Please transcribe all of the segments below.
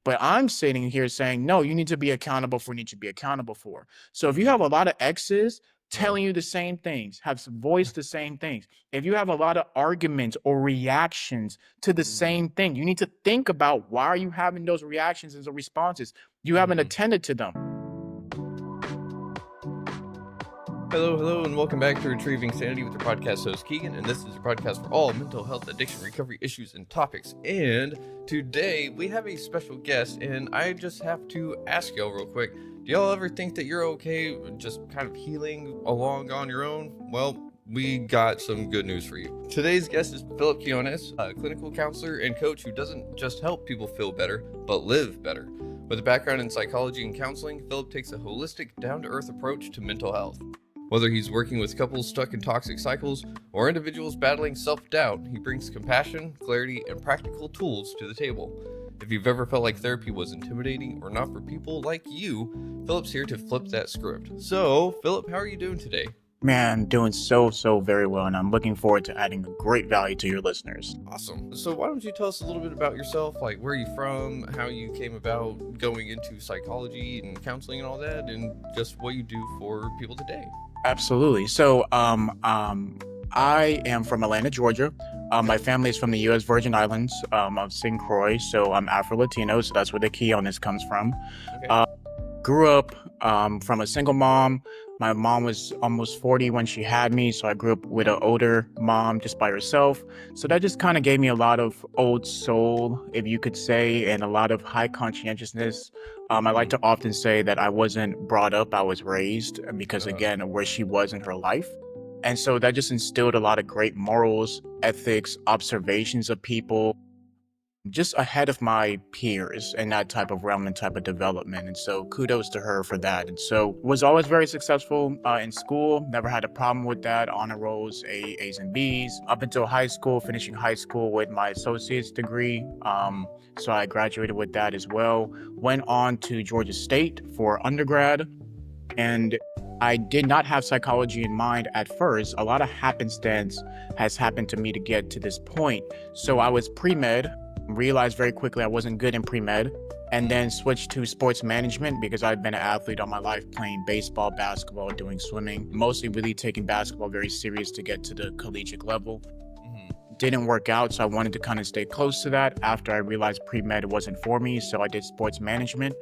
But I'm sitting here saying, no, you need to be accountable for what you need to be accountable for. So if you have a lot of exes Yeah. telling you the same things, have voiced the same things, if you have a lot of arguments or reactions to the Mm, same thing, you need to think about why are you having those reactions and the responses. You haven't mhm. attended to them. Hello, hello, and welcome back to Retrieving Sanity with your podcast host Keegan, and this is your podcast for all mental health, addiction, recovery issues, and topics. And today we have a special guest, and I just have to ask y'all real quick: do y'all ever think that you're okay just kind of healing along on your own? Well, we got some good news for you. Today's guest is Philip Quinones, a clinical counselor and coach who doesn't just help people feel better, but live better. With a background in psychology and counseling, Philip takes a holistic, down-to-earth approach to mental health. Whether he's working with couples stuck in toxic cycles or individuals battling self-doubt, he brings compassion, clarity, and practical tools to the table. If you've ever felt like therapy was intimidating or not for people like you, Philip's here to flip that script. So, Philip, how are you doing today? Man, doing so very well, and I'm looking forward to adding great value to your listeners. Awesome. So why don't you tell us a little bit about yourself, like where are you from, how you came about going into psychology and counseling and all that, and just what you do for people today? Absolutely. So, I am from Atlanta, Georgia. My family is from the U.S. Virgin Islands, of St. Croix. So I'm Afro-Latino. So that's where the Quinones comes from. Okay. Uh, Grew up from a single mom. My mom was almost 40 when she had me, so I grew up with an older mom just by herself. So that just kind of gave me a lot of old soul, if you could say, and a lot of high conscientiousness. I like Mm-hmm. to often say that I wasn't brought up, I was raised, because Uh-huh. again, where she was in her life. And so that just instilled a lot of great morals, ethics, observations of people, just ahead of my peers in that type of realm and type of development. And so kudos to her for that. And so was always very successful in school, never had a problem with that, honor rolls, A's and B's, up until high school, finishing high school with my associate's degree. So I graduated with that as well. Went on to Georgia State for undergrad, and I did not have psychology in mind at first. A lot of happenstance has happened to me to get to this point. So I was pre-med, realized very quickly I wasn't good in pre-med, and then switched to sports management because I've been an athlete all my life, playing baseball, basketball, doing swimming, mostly really taking basketball very serious to get to the collegiate level. Mm-hmm. Didn't work out, so I wanted to kind of stay close to that after I realized pre-med wasn't for me, so I did sports management,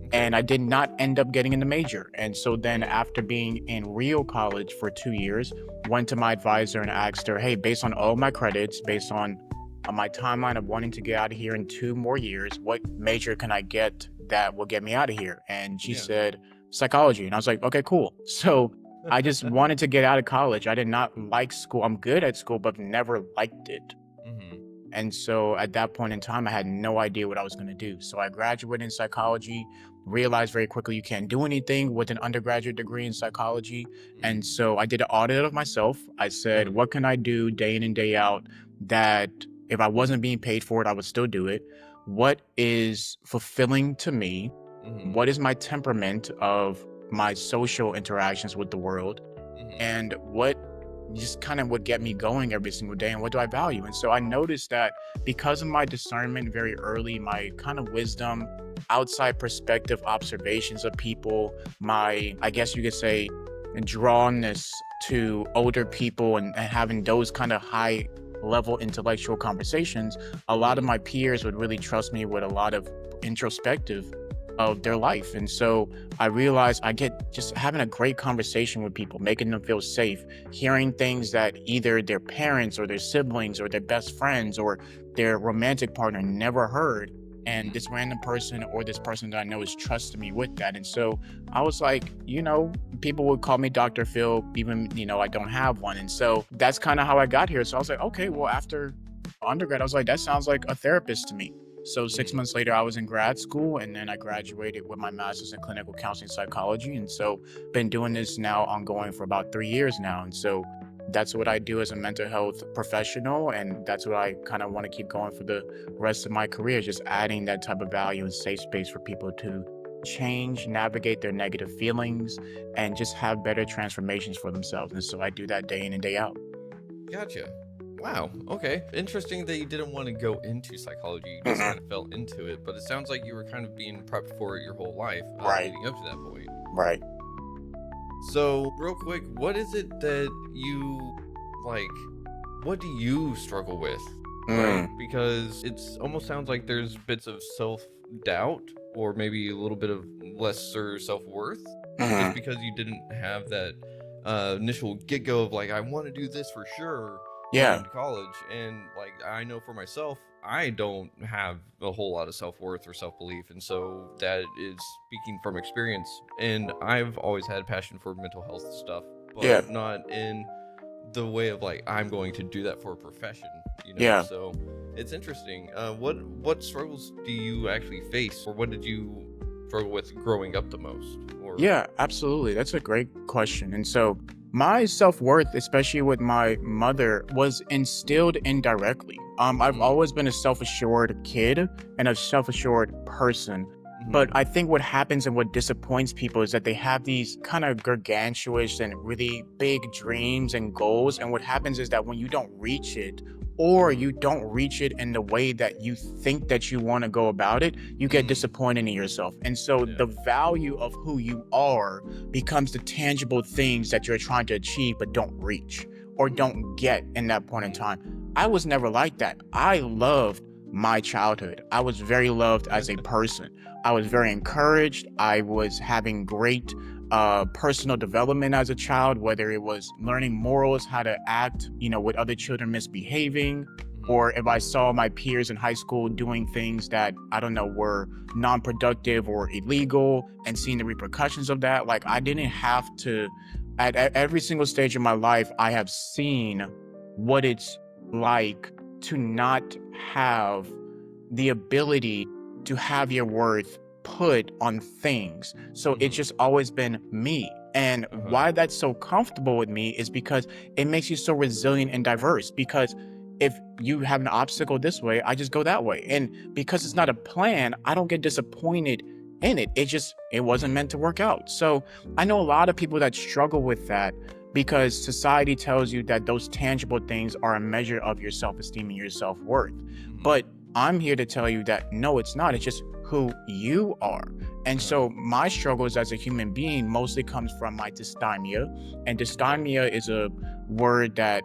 Okay. and I did not end up getting in the major. And so then after being in Rio College for 2 years, went to my advisor and asked her, hey, based on all my credits, based on my timeline of wanting to get out of here in 2 more years, what major can I get that will get me out of here? And she Yeah. said, psychology. And I was like, okay, cool. So I just wanted to get out of college. I did not like school. I'm good at school, but never liked it. Mm-hmm. And so at that point in time, I had no idea what I was going to do. So I graduated in psychology, realized very quickly you can't do anything with an undergraduate degree in psychology. And Mm-hmm. so I did an audit of myself. I said, Uh-huh. what can I do day in and day out that if I wasn't being paid for it, I would still do it? What is fulfilling to me? Mm-hmm. What is my temperament of my social interactions with the world? Mm-hmm. And what just kind of would get me going every single day, and what do I value? And so I noticed that because of my discernment very early, my kind of wisdom, outside perspective observations of people, my, I guess you could say, drawnness to older people, and having those kind of high level intellectual conversations, a lot of Mm-hmm. my peers would really trust me with a lot of introspective of their life. And so I realized I get just having a great conversation with people, making them feel safe, hearing things that either their parents or their siblings or their best friends or their romantic partner never heard. And Mm-hmm. this random person or this person that I know is trusting me with that. And so I was like, people would call me Dr. Phil, even, I don't have one. And so that's kind of how I got here. So I was like, okay, well, after undergrad, I was like, that sounds like a therapist to me. So six Mm-hmm. months later, I was in grad school, and then I graduated with my master's in clinical counseling psychology. And so been doing this now ongoing for about 3 years now. And so that's what I do as a mental health professional. And that's what I kind of want to keep going for the rest of my career, just adding that type of value and safe space for people to change, navigate their negative feelings, and just have better transformations for themselves. And so I do that day in and day out. Gotcha. Wow. Okay. Interesting that you didn't want to go into psychology. You just Mm-mm. kind of fell into it. But it sounds like you were kind of being prepped for it your whole life, Right, leading up to that point. right. So, real quick, what is it that you like? What do you struggle with? Right? Mm, Because it's almost sounds like there's bits of self doubt or maybe a little bit of lesser self worth just mhm. because you didn't have that initial get go of like, I want to do this for sure going Yeah, into college. And like, I know for myself, I don't have a whole lot of self worth or self belief. And so that is speaking from experience. And I've always had a passion for mental health stuff, yeah, but not in the way of like I'm going to do that for a profession, yeah. so it's interesting. What struggles do you actually face, or what did you struggle with growing up the most? Or Yeah, absolutely. That's a great question. And so my self-worth, especially with my mother, was instilled indirectly. I've mm, always been a self-assured kid and a self-assured person. But mm-hmm, I think what happens and what disappoints people is that they have these kind of gargantuous and really big dreams and goals. And what happens is that when you don't reach it, or you don't reach it in the way that you think that you want to go about it, you get mm, disappointed in yourself. And so yeah, the value of who you are becomes the tangible things that you're trying to achieve but don't reach or mm, don't get in that point in mm, time. I was never like that. I loved my childhood. I was very loved as a person. I was very encouraged. I was having great personal development as a child, whether it was learning morals, how to act, with other children misbehaving, mm, or if I saw my peers in high school doing things that I don't know were non-productive or illegal and seeing the repercussions of that. Like I didn't have to, at every single stage of my life, I have seen what it's like to not have the ability to have your worth put on things. So it's mm-hmm, just always been me. And uh-huh, why that's so comfortable with me is because it makes you so resilient and diverse. Because if you have an obstacle this way, I just go that way. And because it's not mm-hmm, a plan, I don't get disappointed in it. It wasn't mm, meant to work out. So I know a lot of people that struggle with that because society tells you that those tangible things are a measure of your self-esteem and your self-worth. mm-hmm, But I'm here to tell you that no, it's not. It's just who you are. And uh-huh, so my struggles as a human being mostly comes from my dysthymia. And okay, dysthymia is a word that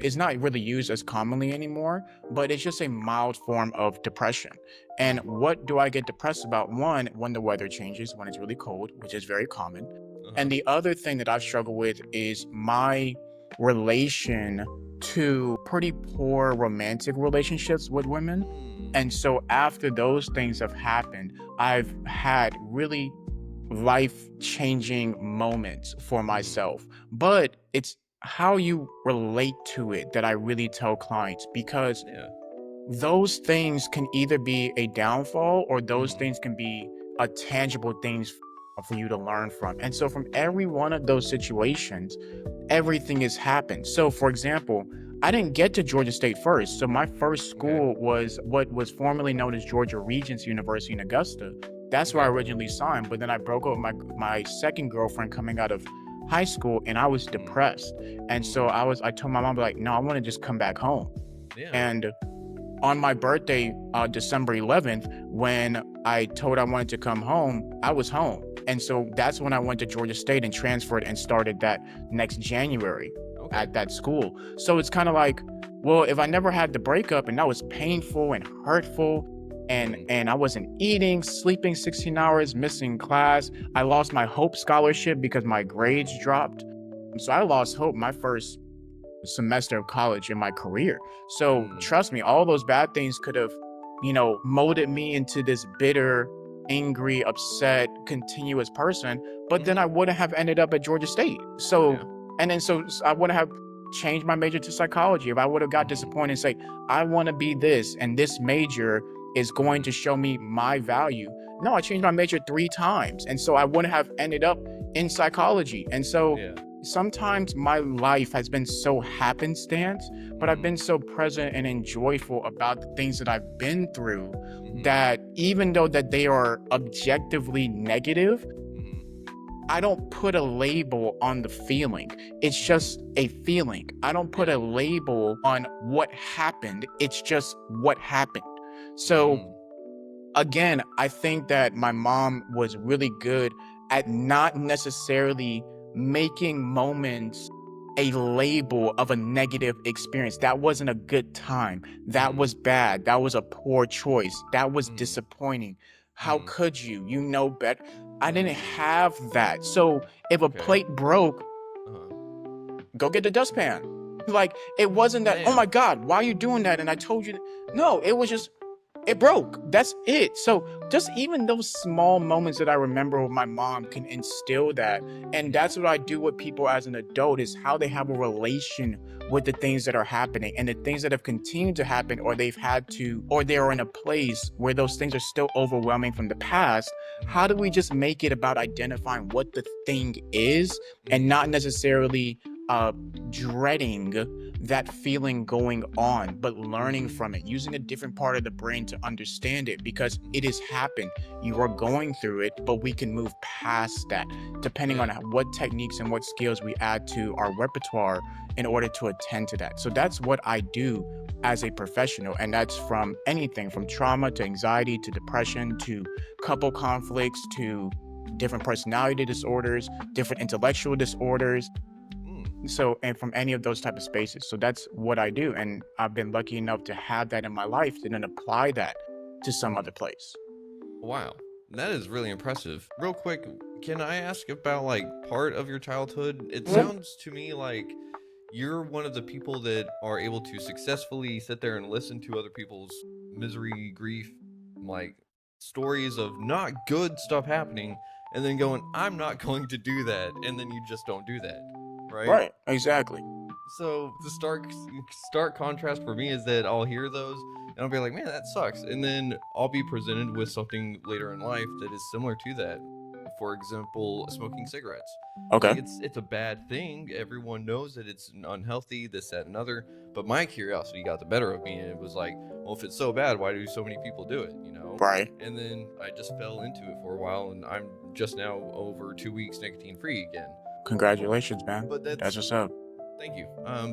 is not really used as commonly anymore, but it's just a mild form of depression. And mm, what do I get depressed about? One, when the weather changes, when it's really cold, which is very common. uh-huh, And the other thing that I've struggled with is my relation to pretty poor romantic relationships with women. mm, And so after those things have happened, I've had really life-changing moments for mm, myself. But it's how you relate to it that I really tell clients, because yeah, those things can either be a downfall or those mm, things can be a tangible things for you to learn from. And so from every one of those situations, everything has happened. So for example, I didn't get to Georgia State first. So my first okay, school was what was formerly known as Georgia Regents University in Augusta. That's where I okay, originally signed, but then I broke up with my second girlfriend coming out of high school and I was mm, depressed. And so mm, I told my mom like, no, I want to just come back home. yeah, And on my birthday, December 11th, when I told I wanted to come home, I was home. And so that's when I went to Georgia State and transferred and started that next January okay, at that school. So it's kind of like, well, if I never had the breakup and that was painful and hurtful, and mm, and I wasn't eating, sleeping 16 hours, missing class, I lost my Hope scholarship because my grades dropped. So I lost hope my first semester of college in my career. So mm, trust me, all those bad things could have, molded me into this bitter, angry, upset, continuous person. But then mm-hmm, I wouldn't have ended up at Georgia State. So, yeah, and then so I wouldn't have changed my major to psychology if I would have got mm-hmm, disappointed and say, I want to be this, and this major is going mm-hmm, to show me my value. No, I changed my major 3 times. And so I wouldn't have ended up in psychology. And so yeah, sometimes my life has been so happenstance, but I've mm, been so present and enjoyful about the things that I've been through mm-hmm, that even though that they are objectively negative, mm-hmm, I don't put a label on the feeling. It's just a feeling. I don't put a label on what happened. It's just what happened. So Mm, again, I think that my mom was really good at not necessarily making moments a label of a negative experience. That wasn't a good time. That mm, was bad. That was a poor choice. That was mm, disappointing. How mm, could you? You know better. I didn't have that. So if a okay. plate broke, Uh-huh. go get the dustpan. Like, it wasn't that, oh my Damn. God, why are you doing that? And I told you, no, it was just, it broke. That's it. So just even those small moments that I remember with my mom can instill that. And that's what I do with people as an adult, is how they have a relation with the things that are happening and the things that have continued to happen, or they've had to, or they're in a place where those things are still overwhelming from the past. How do Mm-hmm. we just make it about identifying what the thing is and Mm-hmm. not necessarily dreading that feeling going on, but learning from it, using a different part of the brain to understand it, because it has happened. You are going through it, but we can move past that depending on Yeah. what techniques and what skills we add to our repertoire in order to attend to that. So that's what I do as a professional, and that's from anything from trauma to anxiety to depression to couple conflicts to different personality disorders, different intellectual disorders. Mm. So, and from any of those type of spaces. So that's what I do, and I've been lucky enough to have that in my life and then apply that to some Mm. other place. Wow. That is really impressive. Real quick, can I ask about like part of your childhood? It sounds to me like you're one of the people that are able to successfully sit there and listen to other people's misery, grief, like stories of not good stuff happening, and then going, I'm not going to do that, and then you just don't do that, right? Right, exactly. So the stark contrast for me is that I'll hear those and I'll be like, man, that sucks, and then I'll be presented with something later in life that is similar to that. For example, smoking cigarettes. Like Okay. it's a bad thing. Everyone knows that it's unhealthy, this, that, and other. But my curiosity got the better of me, and it was like, well, if it's so bad, why do so many people do it? You know. Right. And then I just fell into it for a while, and I'm just now over 2 weeks nicotine free again. Congratulations, man. But That's that's what's up. Thank you.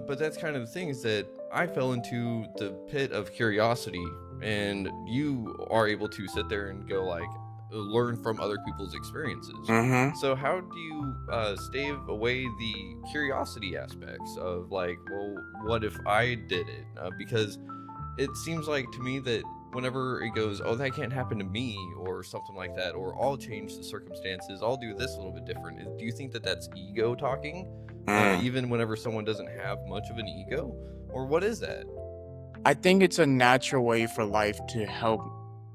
But that's kind of the thing, is that I fell into the pit of curiosity, and you are able to sit there and go like learn from other people's experiences. Mm-hmm. So how do you stave away the curiosity aspects of like, well, what if I did it? Because it seems like to me that whenever it goes, oh, that can't happen to me, or something like that, or I'll change the circumstances, I'll do this a little bit different. Do you think that that's ego talking? Even whenever someone doesn't have much of an ego, or what is that? I think it's a natural way for life to help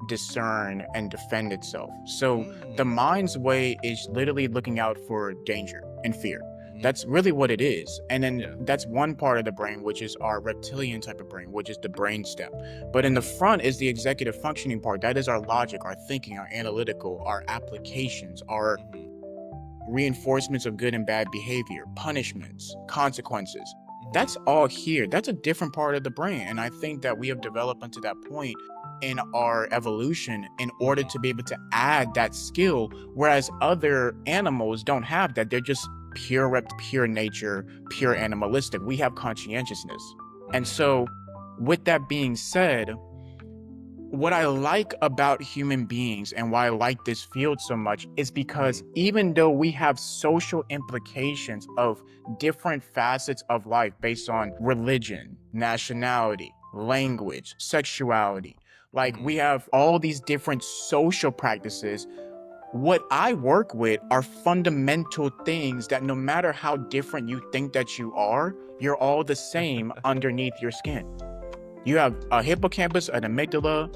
discern and defend itself. So the Mm. mind's way is literally looking out for danger and fear. Hmm. That's really what it is. And then Yeah. that's one part of the brain, which is our reptilian type of brain, which is the brain stem. But in the front is the executive functioning part. That is our logic, our thinking, our analytical, our applications, our Hmm. reinforcements of good and bad behavior, punishments, consequences. Hmm. That's all here. That's a different part of the brain. And I think that we have developed unto that point in our evolution in order Hmm. to be able to add that skill, whereas other animals don't have that. They're just pure nature, pure Hmm. animalistic. We have conscientiousness. And Hmm. so, with that being said, what I like about human beings and why I like this field so much is because Hmm. even though we have social implications of different facets of life based on religion, nationality, language, sexuality, like we Hmm. have all these different social practices. What I work with are fundamental things that no matter how different you think that you're all the same underneath your skin. You have a hippocampus, an amygdala,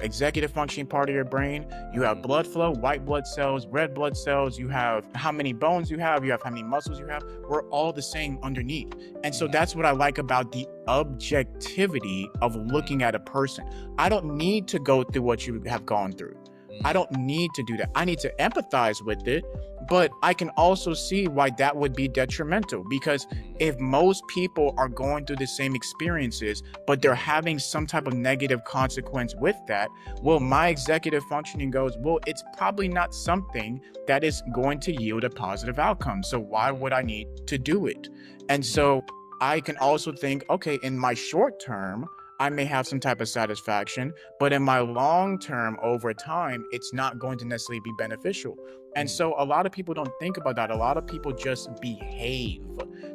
executive functioning part of your brain. You have Hmm. blood flow, white blood cells, red blood cells. You have how many bones you have how many muscles you have. We're all the same underneath. And so Hmm. that's what I like about the objectivity of Hmm. looking at a person. I don't need to go through what you have gone through. I don't need to do that. I need to empathize with it, but I can also see why that would be detrimental, because if most people are going through the same experiences, but they're having some type of negative consequence with that, well, my executive functioning goes, well, it's probably not something that is going to yield a positive outcome. So why would I need to do it? And so I can also think, okay, in my short term, I may have some type of satisfaction, but in my long term, over time, it's not going to necessarily be beneficial. And so a lot of people don't think about that. A lot of people just behave.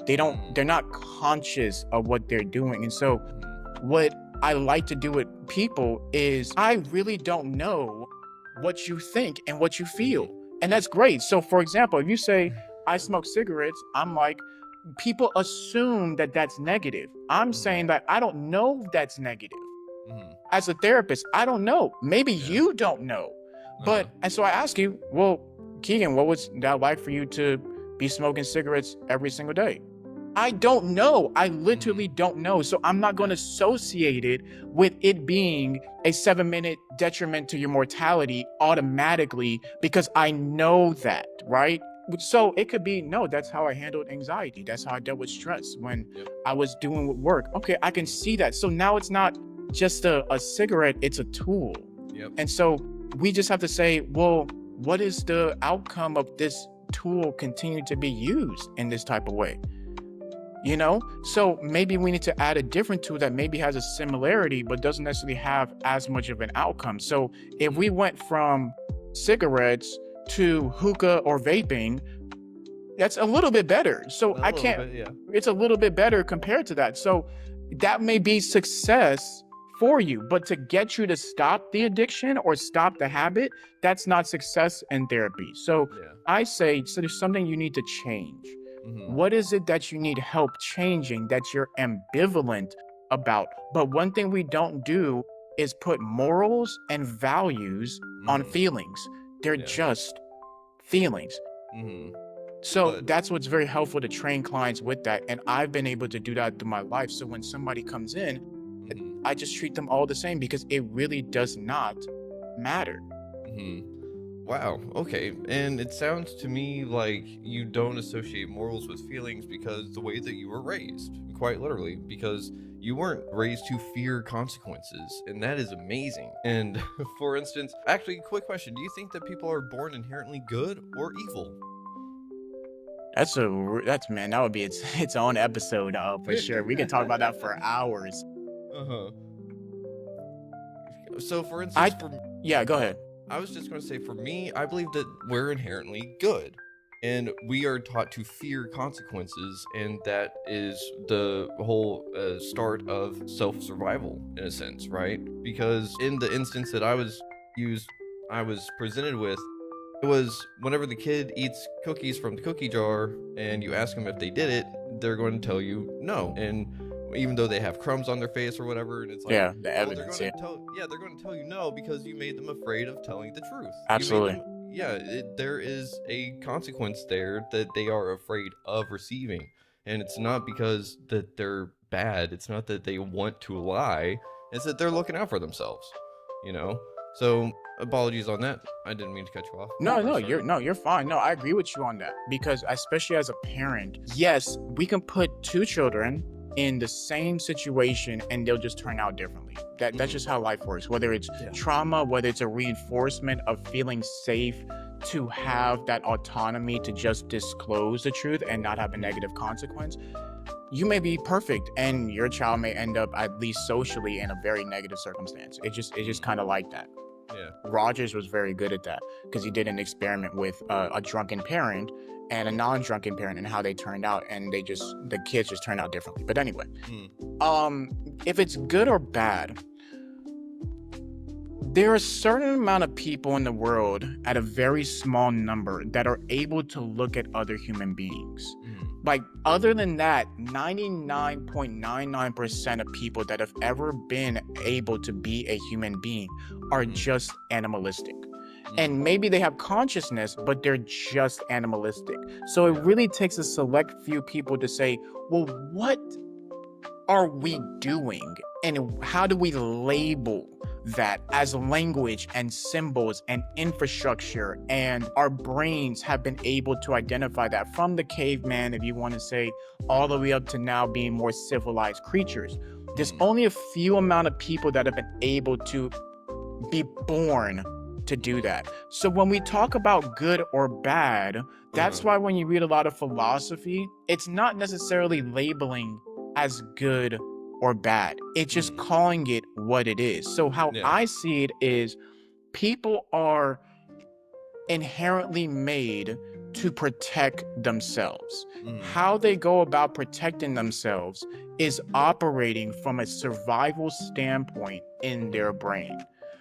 They're not conscious of what they're doing. And so what I like to do with people is, I really don't know what you think and what you feel. And that's great. So for example, if you say, I smoke cigarettes, I'm like, people assume that that's negative. I'm saying that I don't know if that's negative. As a therapist, I don't know. Maybe you don't know. But, and so I ask you, well, Keegan, what was that like for you to be smoking cigarettes every single day? I don't know. I literally don't know. So I'm not going to associate it with it being a 7-minute detriment to your mortality automatically, because I know that, right? So it could be, no, that's how I handled anxiety. That's how I dealt with stress when I was doing work. Okay, I can see that. So now it's not just a cigarette, it's a tool. And so we just have to say, well, what is the outcome of this tool continuing to be used in this type of way? You know, so maybe we need to add a different tool that maybe has a similarity, but doesn't necessarily have as much of an outcome. So if we went from cigarettes to hookah or vaping, that's a little bit better. So it's a little bit better compared to that. So that may be success for you, but to get you to stop the addiction or stop the habit, that's not success in therapy. So I say, so there's something you need to change. What is it that you need help changing that you're ambivalent about? But one thing we don't do is put morals and values on feelings. They're just feelings. So that's what's very helpful to train clients with that. And I've been able to do that through my life. So when somebody comes in, I just treat them all the same, because it really does not matter. Wow, okay. And it sounds to me like you don't associate morals with feelings because the way that you were raised, quite literally, because you weren't raised to fear consequences, and that is amazing. And for instance, actually, quick question, do you think that people are born inherently good or evil? Man, that would be its own episode for sure. We could talk about that for hours. So for instance, go ahead. I was just going to say, for me, I believe that we're inherently good, and we are taught to fear consequences, and that is the whole start of self-survival, in a sense, right? Because in the instance that I was presented with, it was whenever the kid eats cookies from the cookie jar, and you ask them if they did it, they're going to tell you no, and even though they have crumbs on their face or whatever, and it's like, the evidence, they're going to tell you no because you made them afraid of telling the truth. Absolutely. There is a consequence there that they are afraid of receiving, and it's not because that they're bad. It's not that they want to lie. It's that they're looking out for themselves, you know? So apologies on that. I didn't mean to cut you off. You're fine. No, I agree with you on that, because especially as a parent, yes, we can put two children in the same situation and they'll just turn out differently. That's just how life works. Whether it's trauma, whether it's a reinforcement of feeling safe to have that autonomy to just disclose the truth and not have a negative consequence. You may be perfect and your child may end up, at least socially, in a very negative circumstance. It's just kind of like that. Rogers was very good at that, because he did an experiment with a drunken parent and a non-drunken parent and how they turned out, and the kids just turned out differently. But anyway, if it's good or bad, there are a certain amount of people in the world, at a very small number, that are able to look at other human beings. Like, other than that, 99.99% of people that have ever been able to be a human being are just animalistic. And maybe they have consciousness, but they're just animalistic. So it really takes a select few people to say, well, what are we doing? And how do we label that as language and symbols and infrastructure, and our brains have been able to identify that from the caveman, if you want to say, all the way up to now being more civilized creatures. There's only a few amount of people that have been able to be born to do that. So when we talk about good or bad, that's why when you read a lot of philosophy, it's not necessarily labeling as good or bad. It's just calling it what it is. So how I see it is, people are inherently made to protect themselves. How they go about protecting themselves is operating from a survival standpoint in their brain.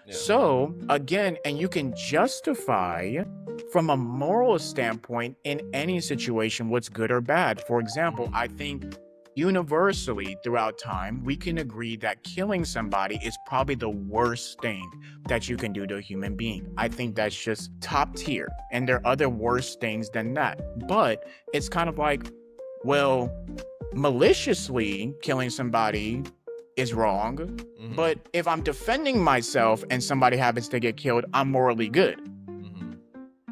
So again, and you can justify from a moral standpoint in any situation what's good or bad. For example, I think universally throughout time, we can agree that killing somebody is probably the worst thing that you can do to a human being. I think that's just top tier, and there are other worse things than that. But it's kind of like, well, maliciously killing somebody is wrong, but if I'm defending myself and somebody happens to get killed, I'm morally good.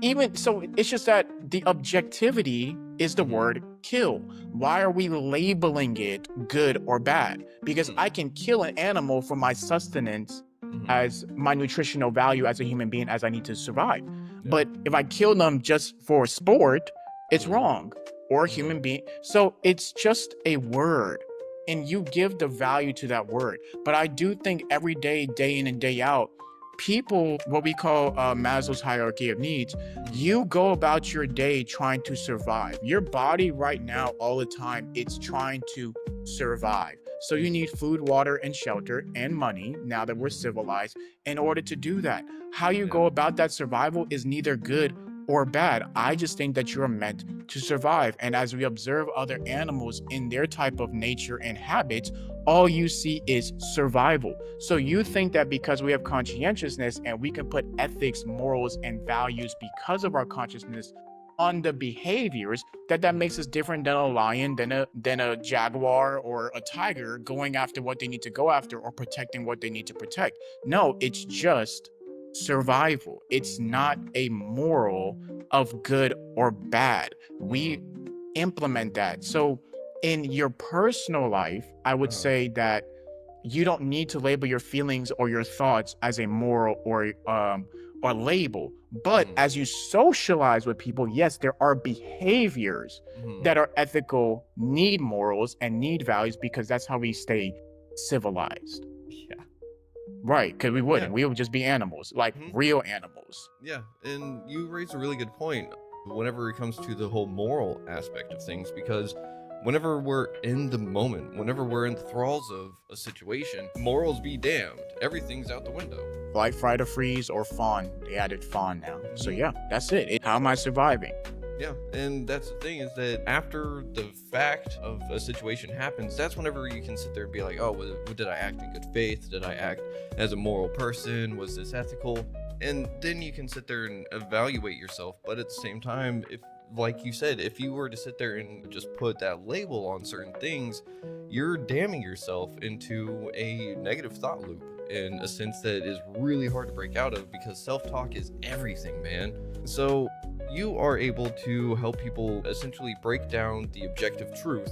Even so, it's just that the objectivity is the word kill. Why are we labeling it good or bad? Because I can kill an animal for my sustenance as my nutritional value as a human being, as I need to survive. But if I kill them just for sport, it's wrong. Or a human being. So it's just a word, and you give the value to that word. But I do think every day, day in and day out, people, what we call Maslow's hierarchy of needs, you go about your day trying to survive. Your body right now, all the time, it's trying to survive. So you need food, water, and shelter, and money, now that we're civilized, in order to do that. How you go about that survival is neither good or bad. I just think that you're meant to survive. And as we observe other animals in their type of nature and habits, all you see is survival. So you think that because we have conscientiousness and we can put ethics, morals, and values because of our consciousness on the behaviors, that makes us different than a lion, than a jaguar or a tiger going after what they need to go after or protecting what they need to protect. No, it's just survival. It's not a moral of good or bad. We implement that. So in your personal life, I would say that you don't need to label your feelings or your thoughts as a moral or label. But as you socialize with people, yes, there are behaviors that are ethical, need morals, and need values, because that's how we stay civilized. Right, because we wouldn't. We would just be animals, like real animals. Yeah, and you raise a really good point whenever it comes to the whole moral aspect of things, because whenever we're in the moment, whenever we're in the thralls of a situation, morals be damned. Everything's out the window. Flight, fight, or freeze, or fawn. They added fawn now. So yeah, that's it. How am I surviving? Yeah, and that's the thing, is that after the fact of a situation happens, that's whenever you can sit there and be like, oh, did I act in good faith? Did I act as a moral person? Was this ethical? And then you can sit there and evaluate yourself. But at the same time, if, like you said, if you were to sit there and just put that label on certain things, you're damning yourself into a negative thought loop, in a sense that is really hard to break out of, because self-talk is everything, man. So you are able to help people essentially break down the objective truth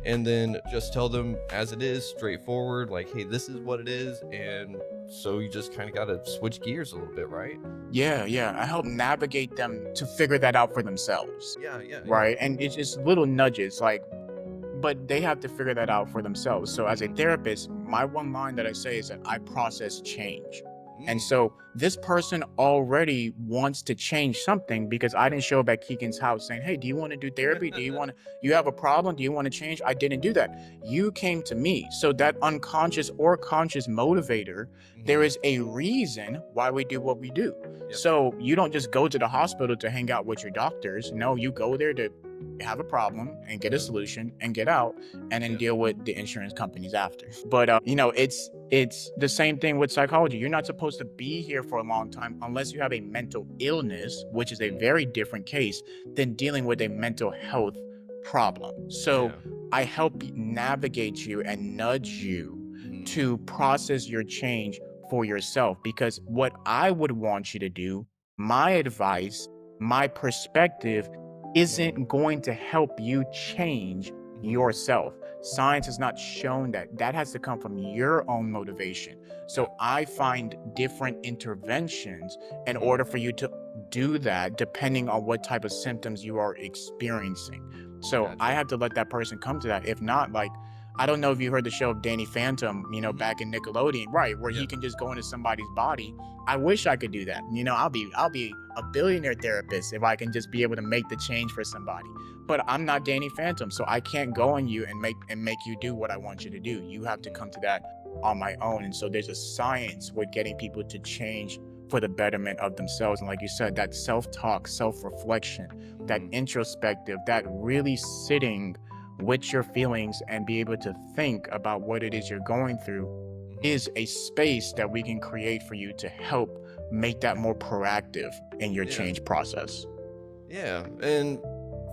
and then just tell them as it is, straightforward, like, hey, this is what it is. And so you just kind of got to switch gears a little bit, right? Yeah. I help navigate them to figure that out for themselves. Right. And it's just little nudges, like, but they have to figure that out for themselves. So as a therapist, my one line that I say is that I process change. And so this person already wants to change something, because I didn't show up at Keegan's house saying, hey, do you want to do therapy? You have a problem? Do you want to change? I didn't do that. You came to me. So that unconscious or conscious motivator, there is a reason why we do what we do. So you don't just go to the hospital to hang out with your doctors. No, you go there to have a problem and get a solution and get out, and then deal with the insurance companies after. But it's the same thing with psychology. You're not supposed to be here for a long time unless you have a mental illness, which is a very different case than dealing with a mental health problem. So I help navigate you and nudge you to process your change for yourself, because what I would want you to do, my advice, my perspective, isn't going to help you change Mhm. yourself. Science has not shown that. That has to come from your own motivation. Yeah. So I find different interventions in Mhm. order for you to do that, depending on what type of symptoms you are experiencing. So I Gotcha. have to let that person come to that. If not, like, I don't know if you heard the show of Danny Phantom, Mhm. back in Nickelodeon, right, where Yeah. he can just go into somebody's body. I wish I could do that. I'll be a billionaire therapist if I can just be able to make the change for somebody. But I'm not Danny Phantom, so I can't go on you and make you do what I want you to do. You have to Mhm. come to that on my own. And so there's a science with getting people to change for the betterment of themselves. And like you said, that self-talk, self-reflection, that Mhm. introspective, that really sitting with your feelings and be able to think about what it is you're going through Mhm. is a space that we can create for you to help make that more proactive in your Yeah. change process. Yeah. And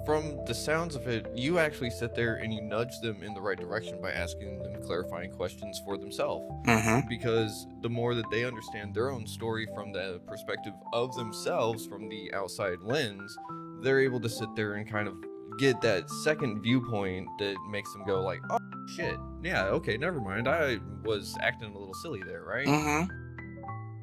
from the sounds of it, you actually sit there and you nudge them in the right direction by asking them clarifying questions for themselves. Mm-hmm. Because the more that they understand their own story from the perspective of themselves, from the outside lens, they're able to sit there and kind of get that second viewpoint that makes them go like, oh shit, yeah, okay, never mind, I was acting a little silly there, right? Mm-hmm.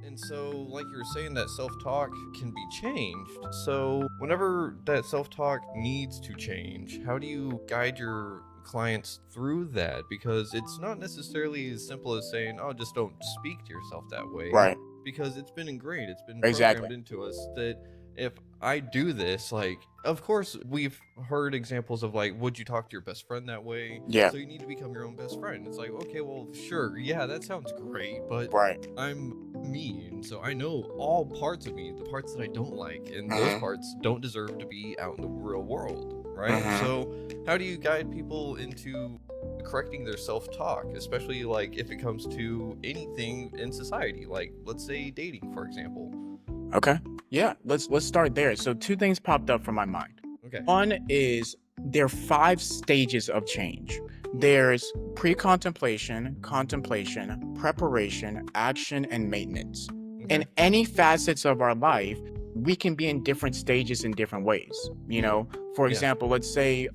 And so, like you were saying, that self talk can be changed. So, whenever that self talk needs to change, how do you guide your clients through that? Because it's not necessarily as simple as saying, oh, just don't speak to yourself that way. Right. Because it's been ingrained, it's been Exactly. programmed into us that if I do this, like, of course, we've heard examples of like, would you talk to your best friend that way? Yeah. So, you need to become your own best friend. It's like, okay, well, sure, yeah, that sounds great, but Right. I'm me, and so I know all parts of me, the parts that I don't like, and those Mm-hmm. parts don't deserve to be out in the real world, right? Mm-hmm. So, how do you guide people into correcting their self-talk, especially like if it comes to anything in society, like let's say dating, for example? Okay. Yeah. Let's start there. So two things popped up from my mind. Okay. One is there are 5 stages of change. There's pre-contemplation, contemplation, preparation, action, and maintenance. Okay. In any facets of our life, we can be in different stages in different ways. Mm. For Yeah. example, let's say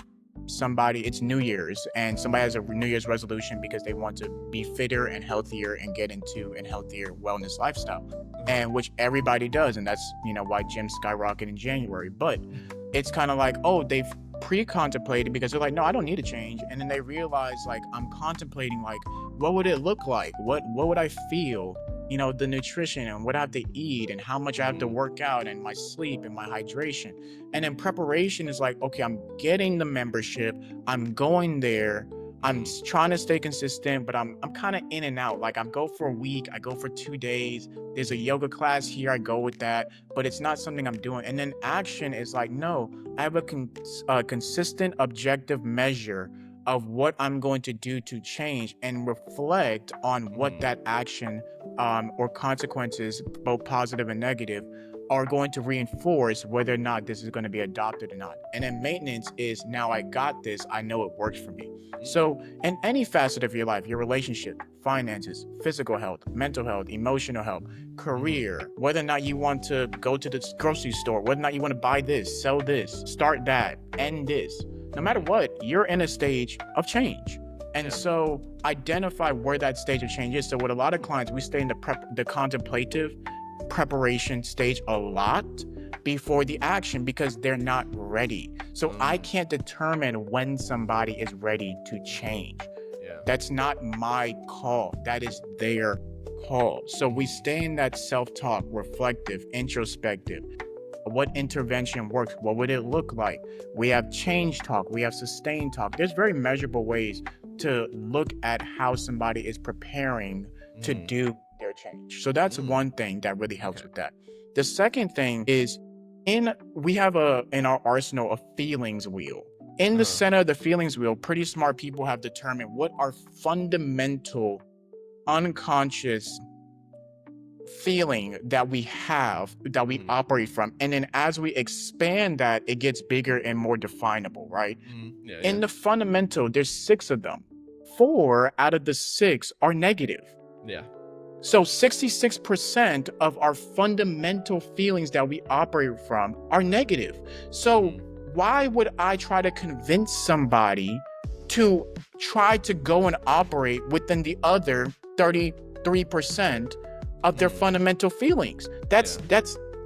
it's New Year's and somebody has a New Year's resolution because they want to be fitter and healthier and get into a healthier wellness lifestyle. Uh-huh. And which everybody does, and that's why gyms skyrocket in January. But it's kind of like, oh, they've pre-contemplated because they're like, no, I don't need to change. And then they realize, like, I'm contemplating, like, what would it look like? What would I feel? The nutrition and what I have to eat and how much I have to Mm. work out and my sleep and my hydration. And then preparation is like, okay, I'm getting the membership, I'm going there, Mm. trying to stay consistent, but I'm kind of in and out. Like, I go for a week, I go for 2 days. There's a yoga class here, I go with that, but it's not something I'm doing. And then action is like, no, I have a consistent, objective measure of what I'm going to do to change and reflect on what Mm. that action or consequences, both positive and negative, are going to reinforce whether or not this is going to be adopted or not. And then maintenance is, now I got this, I know it works for me. Mm. So in any facet of your life, your relationship, finances, physical health, mental health, emotional health, Mhm. career, whether or not you want to go to the grocery store, whether or not you want to buy this, sell this, start that, end this, no matter Mhm. what, you're in a stage of change. And Yeah. so identify where that stage of change is. So with a lot of clients, we stay in the contemplative preparation stage a lot before the action because they're not ready. So I Mm. can't determine when somebody is ready to change. Yeah. That's not my call. That is their call. So we stay in that self-talk, reflective, introspective. What intervention works? What would it look like? We have change talk, we have sustain talk. There's very measurable ways to look at how somebody is preparing to Mm. do their change. So that's Mm. one thing that really helps Okay. with that. The second thing is, we have in our arsenal a feelings wheel. In the Uh-huh. center of the feelings wheel, pretty smart people have determined what are fundamental, unconscious feeling that we have, that we Mm. operate from. And then as we expand that, it gets bigger and more definable, right? Mm. Yeah. In Yeah. the fundamental, there's 6 of them. 4 out of the 6 are negative. Yeah. So 66% of our fundamental feelings that we operate from are negative. So why would I try to convince somebody to try to go and operate within the other 33% of their fundamental feelings? That's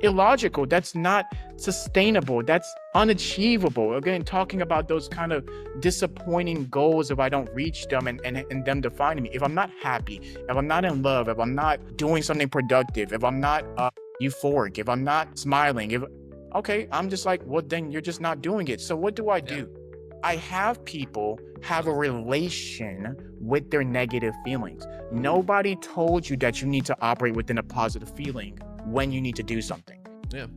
illogical. That's not sustainable. That's unachievable. Again, talking about those kind of disappointing goals if I don't reach them and them defining me. If I'm not happy, if I'm not in love, if I'm not doing something productive, if I'm not euphoric, if I'm not smiling, I'm just like, well, then you're just not doing it. So what do? I have people have a relation with their negative feelings. Nobody told you that you need to operate within a positive feeling when you need to do something. Yeah.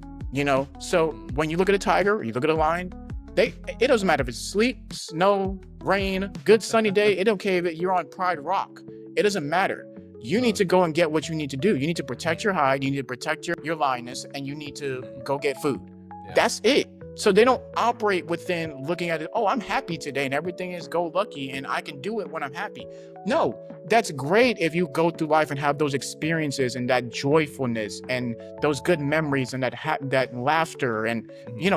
So when you look at a tiger, or you look at a lion, it doesn't matter if it's sleet, snow, rain, good sunny day. It don't care if you're on Pride Rock. It doesn't matter. You need to go and get what you need to do. You need to protect your hide. You need to protect your lioness, and you need to go get food. Yeah. That's it. So they don't operate within looking at it, oh, I'm happy today and everything is go lucky and I can do it when I'm happy. No, that's great if you go through life and have those experiences and that joyfulness and those good memories and that laughter and,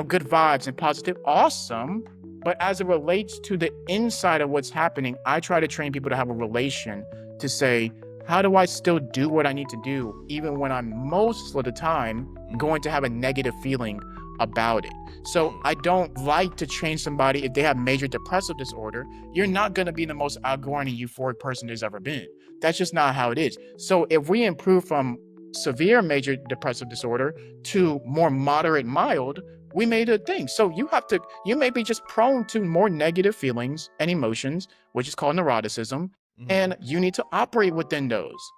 good vibes and positive. Awesome. But as it relates to the inside of what's happening, I try to train people to have a relation to say, how do I still do what I need to do, even when I'm most of the time going to have a negative feeling about it? So I don't like to change somebody if they have major depressive disorder. You're not going to be the most outgoing and euphoric person there's ever been. That's just not how it is. So if we improve from severe major depressive disorder to more moderate, mild, we made a thing. So you may be just prone to more negative feelings and emotions, which is called neuroticism, and you need to operate within those.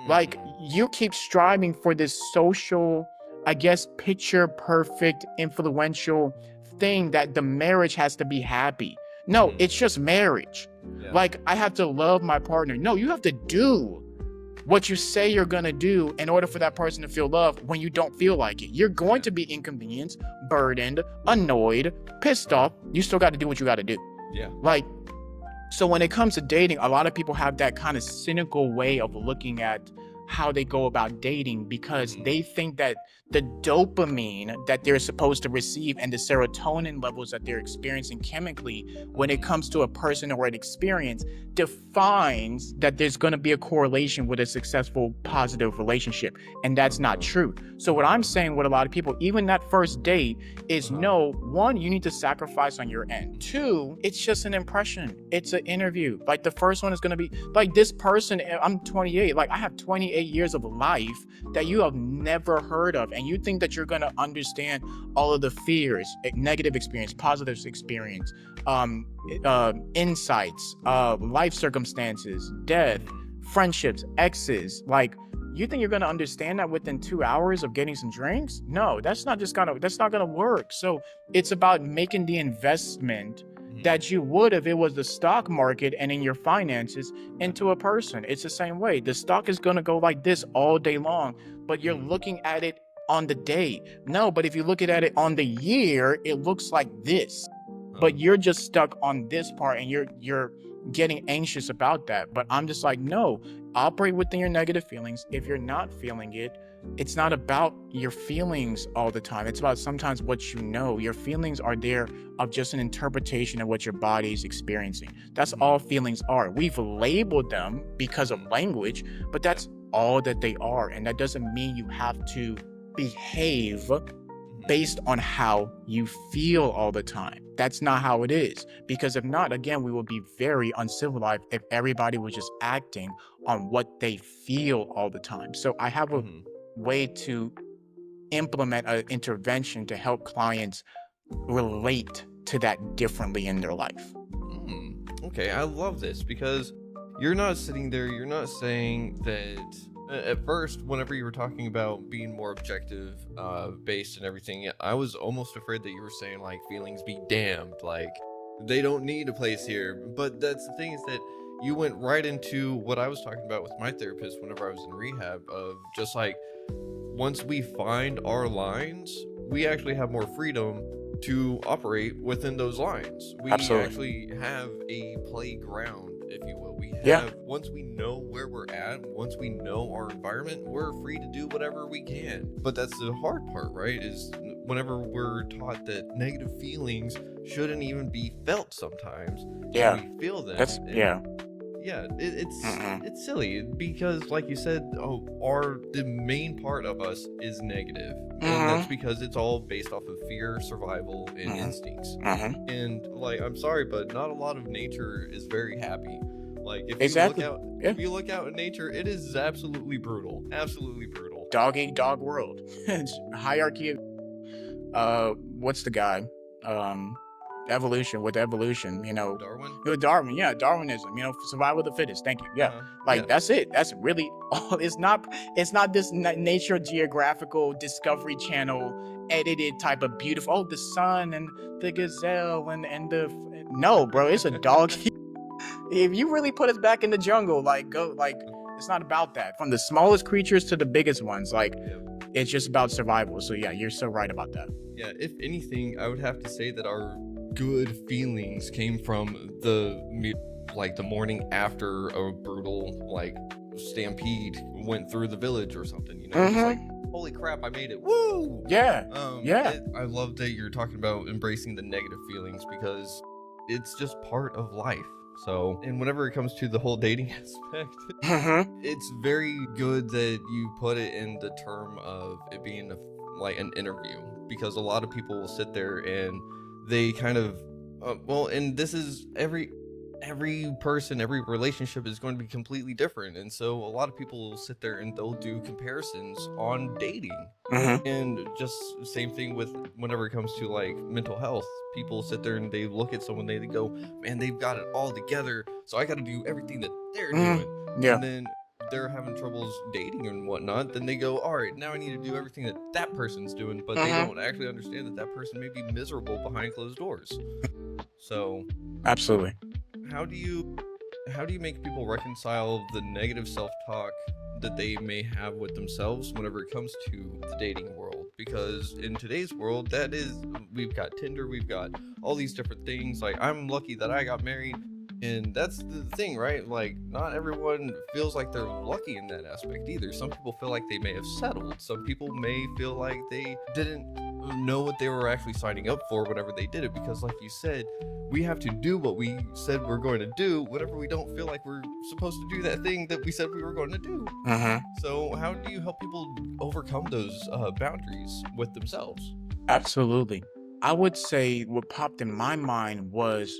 Like, you keep striving for this social, I guess, picture perfect, influential thing that the marriage has to be happy. No, it's just marriage. Yeah. Like, I have to love my partner. No, you have to do what you say you're gonna do in order for that person to feel love when you don't feel like it. You're going to be inconvenienced, burdened, annoyed, pissed off. You still got to do what you got to do. Yeah. So when it comes to dating, a lot of people have that kind of cynical way of looking at how they go about dating because they think that the dopamine that they're supposed to receive and the serotonin levels that they're experiencing chemically when it comes to a person or an experience defines that there's going to be a correlation with a successful positive relationship. And that's not true. So what I'm saying with a lot of people, even that first date, is no, one, you need to sacrifice on your end. Two, it's just an impression. It's an interview. Like, the first one is going to be like, this person, I'm 28, like I have 28 years of life that you have never heard of, and you think that you're going to understand all of the fears, negative experience, positive experience, insights, life circumstances, death, friendships, exes. Like, you think you're going to understand that within 2 hours of getting some drinks? No, that's not gonna work. So it's about making the investment that you would if it was the stock market and in your finances into a person. It's the same way. The stock is going to go like this all day long, but you're looking at it on the day. No, but if you look at it on the year, it looks like this. But you're just stuck on this part and you're getting anxious about that. But I'm just like, no, operate within your negative feelings. If you're not feeling it, it's not about your feelings all the time. It's about sometimes what you know. Your feelings are there of just an interpretation of what your body is experiencing. That's all feelings are. We've labeled them because of language, but that's all that they are. And that doesn't mean you have to behave based on how you feel all the time. That's not how it is. Because if not, again, we will be very uncivilized if everybody was just acting on what they feel all the time. So I have a way to implement an intervention to help clients relate to that differently in their life. Okay, I love this because you're not sitting there, you're not saying that at first, whenever you were talking about being more objective based and everything, I was almost afraid that you were saying like feelings be damned, like they don't need a place here. But that's the thing, is that you went right into what I was talking about with my therapist whenever I was in rehab, of just like, once we find our lines, we actually have more freedom to operate within those lines. We Absolutely. actually have a playground, if you will. We have, Yeah. once we know where we're at, once we know our environment, we're free to do whatever we can. But that's the hard part, right? Is whenever we're taught that negative feelings shouldn't even be felt sometimes, Yeah. and we feel them. Mm-mm. It's silly because, like you said, the main part of us is negative, and that's because it's all based off of fear, survival, and instincts. And like, I'm sorry, but not a lot of nature is very happy. Like, Exactly. if you look out in nature, it is absolutely brutal. Dog eat dog world. It's hierarchy of what's the guy? Evolution, Darwin. Darwinism, survival of the fittest. Thank you. Yeah. Yeah. That's it. That's really all. It's not this Nature Geographical Discovery Channel edited type of beautiful, the sun and the gazelle and the no, bro, it's a dog. If you really put us back in the jungle, it's not about that. From the smallest creatures to the biggest ones, it's just about survival. So yeah, you're so right about that. Yeah, if anything, I would have to say that our good feelings came from the morning after a brutal stampede went through the village or something. It's like, holy crap, I made it! Woo! Yeah. I love that you're talking about embracing the negative feelings because it's just part of life. So, and whenever it comes to the whole dating aspect, it's very good that you put it in the term of it being an interview, because a lot of people will sit there and they kind of, and this is every person, every relationship is going to be completely different. And so a lot of people will sit there and they'll do comparisons on dating. And just same thing with whenever it comes to mental health. People sit there and they look at someone, they go, man, they've got it all together, so I got to do everything that they're doing. Yeah. And then they're having troubles dating and whatnot, then they go, all right, now I need to do everything that person's doing, but they don't actually understand that person may be miserable behind closed doors. So absolutely. How do you make people reconcile the negative self-talk that they may have with themselves whenever it comes to the dating world? Because in today's world, we've got Tinder, we've got all these different things. I'm lucky that I got married, and that's the thing, right? Not everyone feels like they're lucky in that aspect either. Some people feel like they may have settled. Some people may feel like they didn't know what they were actually signing up for whenever they did it, because like you said, we have to do what we said we're going to do whenever we don't feel like we're supposed to do that thing that we said we were going to do. So how do you help people overcome those boundaries with themselves? Absolutely. I would say what popped in my mind was,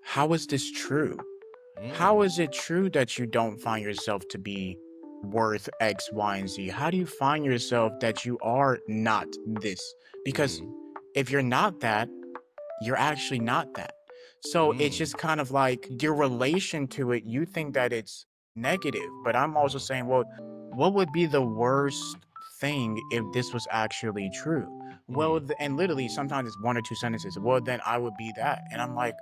how is this true? How is it true that you don't find yourself to be worth X, Y, and Z? How do you find yourself that you are not this? Because if you're not that, you're actually not that. So it's just kind of like your relation to it, you think that it's negative. But I'm also saying, well, what would be the worst thing if this was actually true? Well, and literally sometimes it's one or two sentences. Well, then I would be that. And I'm like,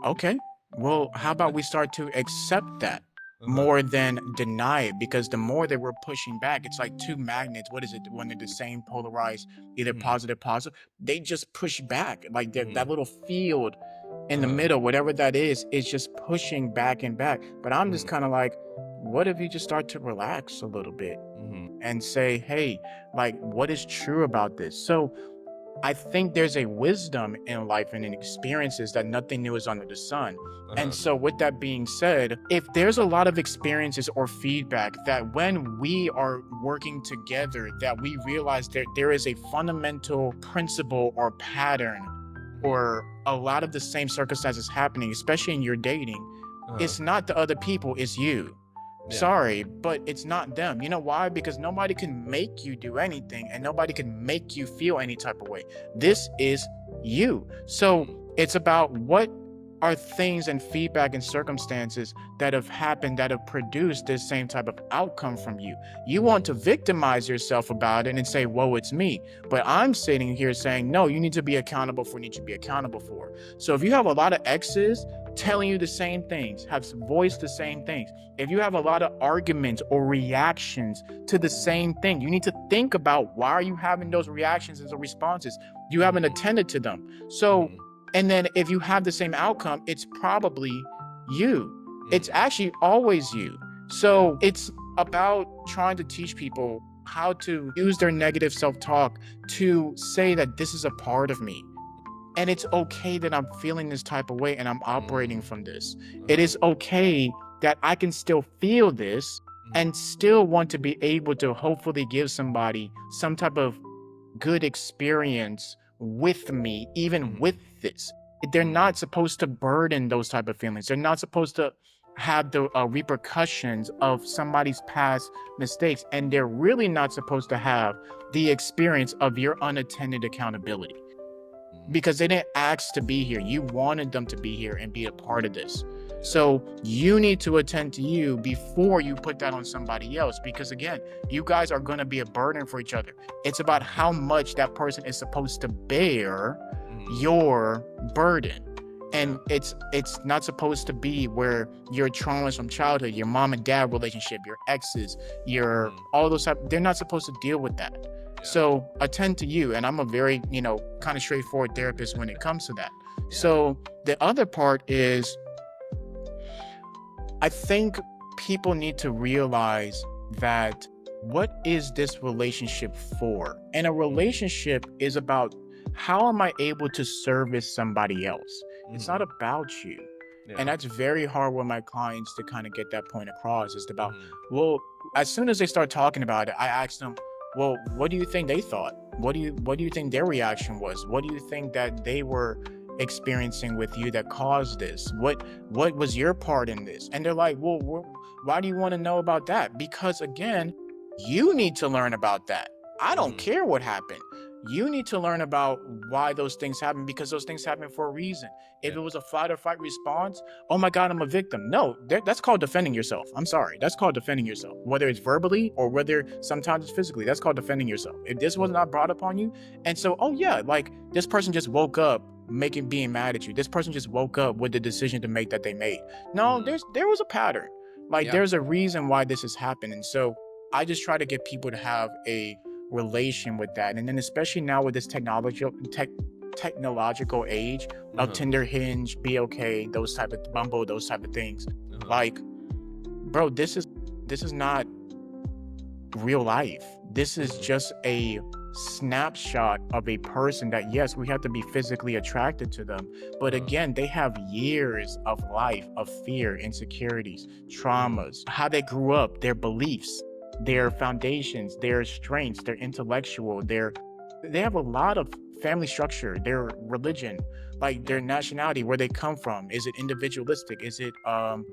okay, well, how about we start to accept that more than deny it? Because the more that we're pushing back, it's like two magnets. What is it when they're the same polarized, either positive, they just push back. That little field in the middle, whatever that is just pushing back and back. But I'm just kind of like, what if you just start to relax a little bit and say, hey, what is true about this? So I think there's a wisdom in life and in experiences that nothing new is under the sun. And so with that being said, if there's a lot of experiences or feedback that when we are working together, that we realize that there is a fundamental principle or pattern or a lot of the same circumstances happening, especially in your dating, it's not the other people, it's you. Yeah. Sorry, but it's not them. You know why? Because nobody can make you do anything and nobody can make you feel any type of way. This is you. So it's about what are things and feedback and circumstances that have happened that have produced this same type of outcome from you. You want to victimize yourself about it and say, whoa, it's me. But I'm sitting here saying, no, you need to be accountable for what you need to be accountable for. So if you have a lot of exes, telling you the same things, have voiced the same things, if you have a lot of arguments or reactions to the same thing, you need to think about why are you having those reactions and responses. You haven't attended to them. So, and then if you have the same outcome, it's probably you. It's actually always you. So it's about trying to teach people how to use their negative self-talk to say that this is a part of me. And it's okay that I'm feeling this type of way and I'm operating from this. It is okay that I can still feel this and still want to be able to hopefully give somebody some type of good experience with me, even with this. They're not supposed to burden those type of feelings. They're not supposed to have the repercussions of somebody's past mistakes. And they're really not supposed to have the experience of your unattended accountability, because they didn't ask to be here. You wanted them to be here and be a part of this. So you need to attend to you before you put that on somebody else, because again, you guys are going to be a burden for each other. It's about how much that person is supposed to bear your burden. And it's not supposed to be where your traumas from childhood, your mom and dad relationship, your exes, your all those type, they're not supposed to deal with that. So attend to you. And I'm a very, kind of straightforward therapist when it comes to that. So the other part is, I think people need to realize that what is this relationship for? And a relationship is about how am I able to service somebody else? It's not about you. And that's very hard with my clients to kind of get that point across. It's about, well, as soon as they start talking about it, I ask them, well, what do you think they thought? What do you think their reaction was? What do you think that they were experiencing with you that caused this? What was your part in this? And they're like, well, why do you want to know about that? Because again, you need to learn about that. I don't care what happened. You need to learn about why those things happen, because those things happen for a reason. If it was a flight or fight response, oh my God, I'm a victim. No, that's called defending yourself. I'm sorry. That's called defending yourself. Whether it's verbally or whether sometimes it's physically, that's called defending yourself. If this was not brought upon you, and so, oh yeah, like this person just woke up being mad at you. This person just woke up with the decision to make that they made. No, there was a pattern. Like there's a reason why this has happened. And so I just try to get people to have a relation with that. And then especially now with this technological age of Tinder, Hinge, Be Okay, those type of Bumble, those type of things. Like, bro, this is not real life. This is just a snapshot of a person that, yes, we have to be physically attracted to them, but again, they have years of life of fear, insecurities, traumas, how they grew up, their beliefs, their foundations, their strengths, their intellectual, they have a lot of family structure, their religion, like their nationality, where they come from. Is it individualistic? Is it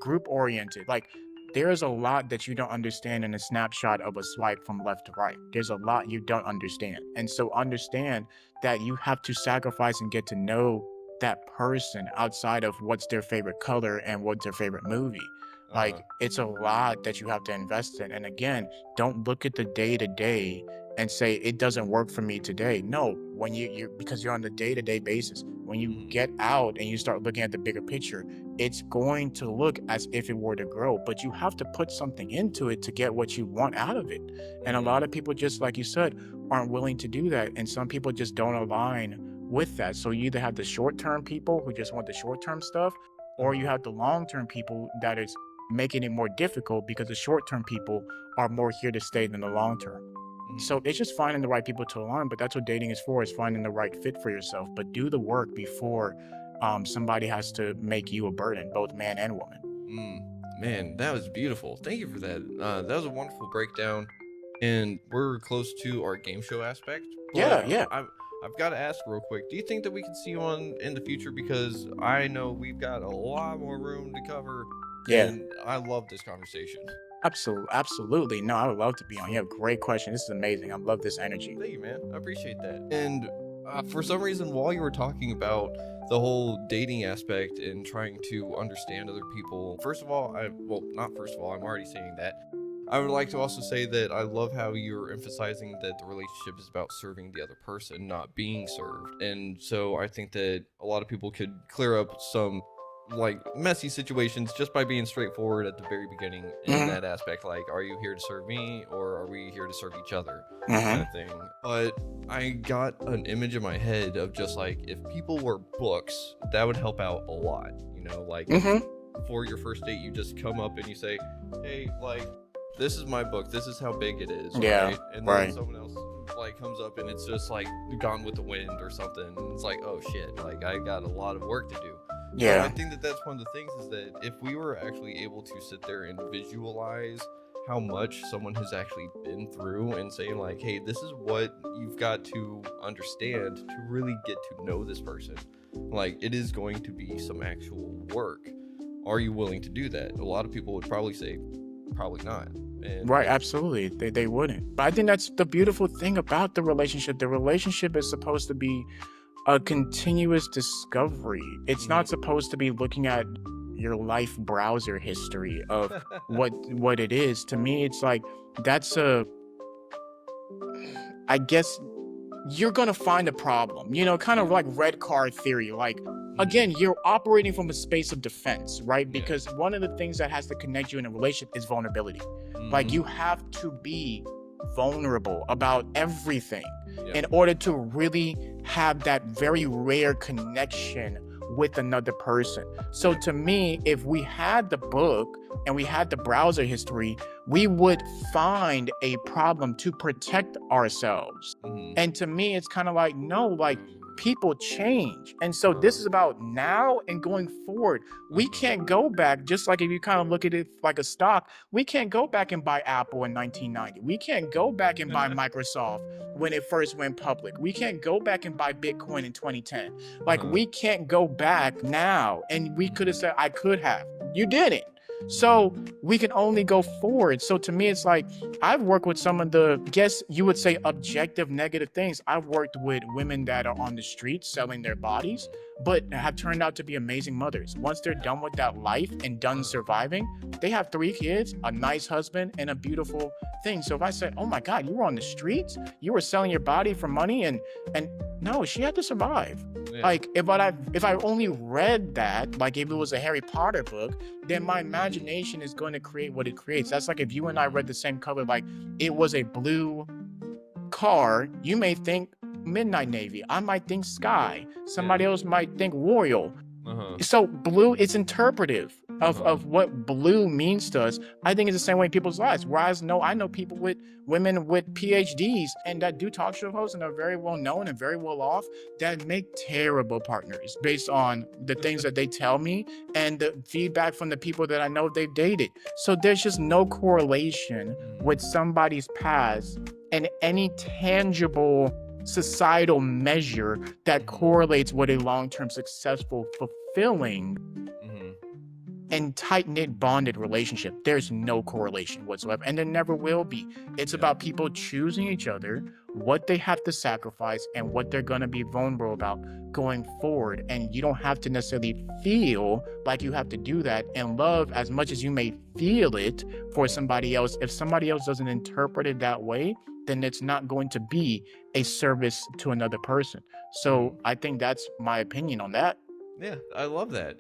group oriented? Like there's a lot that you don't understand in a snapshot of a swipe from left to right. There's a lot you don't understand. And so understand that you have to sacrifice and get to know that person outside of what's their favorite color and what's their favorite movie. Like it's a lot that you have to invest in. And again, don't look at the day-to-day and say it doesn't work for me today. No, when you're because you're on the day-to-day basis. When you get out and you start looking at the bigger picture, it's going to look as if it were to grow, but you have to put something into it to get what you want out of it. And a lot of people, just like you said, aren't willing to do that. And some people just don't align with that. So you either have the short-term people who just want the short-term stuff, or you have the long-term people that is making it more difficult because the short-term people are more here to stay than the long-term. So it's just finding the right people to align, but that's what dating is for, is finding the right fit for yourself. But do the work before somebody has to make you a burden, both man and woman. Man, that was beautiful. Thank you for that. That was a wonderful breakdown. And we're close to our game show aspect. Yeah. I've got to ask real quick. Do you think that we can see you on in the future? Because I know we've got a lot more room to cover. Yeah. And I love this conversation. Absolutely. No, I would love to be on. You have great question. This is amazing. I love this energy. Thank you, man. I appreciate that. And for some reason, while you were talking about the whole dating aspect and trying to understand other people, I'm already saying that. I would like to also say that I love how you're emphasizing that the relationship is about serving the other person, not being served. And so I think that a lot of people could clear up some like messy situations just by being straightforward at the very beginning in Mhm. that aspect. Like, are you here to serve me or are we here to serve each other, kind Mhm. of thing. But I got an image in my head of just like, if people were books, that would help out a lot. You know, like if Mhm. for your first date you just come up and you say, hey, like, this is my book, this is how big it is, Yeah. right? And then Right. someone else like comes up and it's just like Gone with the Wind or something, and it's like, oh shit, like I got a lot of work to do. So I Yeah. think that that's one of the things, is that if we were actually able to sit there and visualize how much someone has actually been through and saying like, hey, this is what you've got to understand to really get to know this person, like it is going to be some actual work. Are you willing to do that? A lot of people would probably say probably not. And Right, absolutely. They wouldn't. But I think that's the beautiful thing about the relationship. The relationship is supposed to be a continuous discovery. It's Mhm. not supposed to be looking at your life browser history of what it is. To me, it's like that's a I guess you're gonna find a problem, kind of like red card theory. Like, again, Mhm. you're operating from a space of defense, right? Yeah. Because one of the things that has to connect you in a relationship is vulnerability. Like, Mhm. you have to be vulnerable about everything Yeah. in order to really have that very rare connection with another person. So, Yeah. to me, if we had the book and we had the browser history, we would find a problem to protect ourselves. Mhm. And to me, it's kind of like, no, like people change. And so this Uh-huh. is about now and going forward. We Uh-huh. can't go back, just like if you kind of look at it like a stock, we can't go back and buy Apple in 1990. We can't go back and buy Microsoft when it first went public. We can't go back and buy Bitcoin in 2010. Like, Uh-huh. we can't go back now. And we could have Mhm. said, I could have. You didn't. So Mhm. we can only go forward. So to me, it's like I've worked with some of the, guess you would say, objective negative things. I've worked with women that are on the streets selling their bodies, Mhm. but have turned out to be amazing mothers. Once they're Yeah. done with that life and done Uh-huh. surviving, they have 3 kids, a nice husband, and a beautiful thing. So if I say, oh my God, you were on the streets, you were selling your body for money, and no, she had to survive. Yeah. Like, if I only read that, like if it was a Harry Potter book, then my imagination is going to create what it creates. That's like if you and I read the same color, like it was a blue car, you may think Midnight Navy. I might think sky. Yeah. Somebody else might think royal. Uh-huh. So blue is interpretive of, Uh-huh. of what blue means to us. I think it's the same way in people's lives. Whereas I know people with women with PhDs and that do talk show hosts and are very well known and very well off that make terrible partners based on the things that they tell me and the feedback from the people that I know they've dated. So there's just no correlation with Mhm. somebody's past and any tangible societal measure that Mhm. correlates with a long-term successful fulfilling Mhm. and tight-knit bonded relationship. There's no correlation whatsoever, and there never will be. It's Yeah. about people choosing each other, what they have to sacrifice, and what they're going to be vulnerable about going forward. And you don't have to necessarily feel like you have to do that and love as much as you may feel it for somebody else. If somebody else doesn't interpret it that way, then it's not going to be a service to another person. So Mhm. I think that's my opinion on that. Yeah, I love that.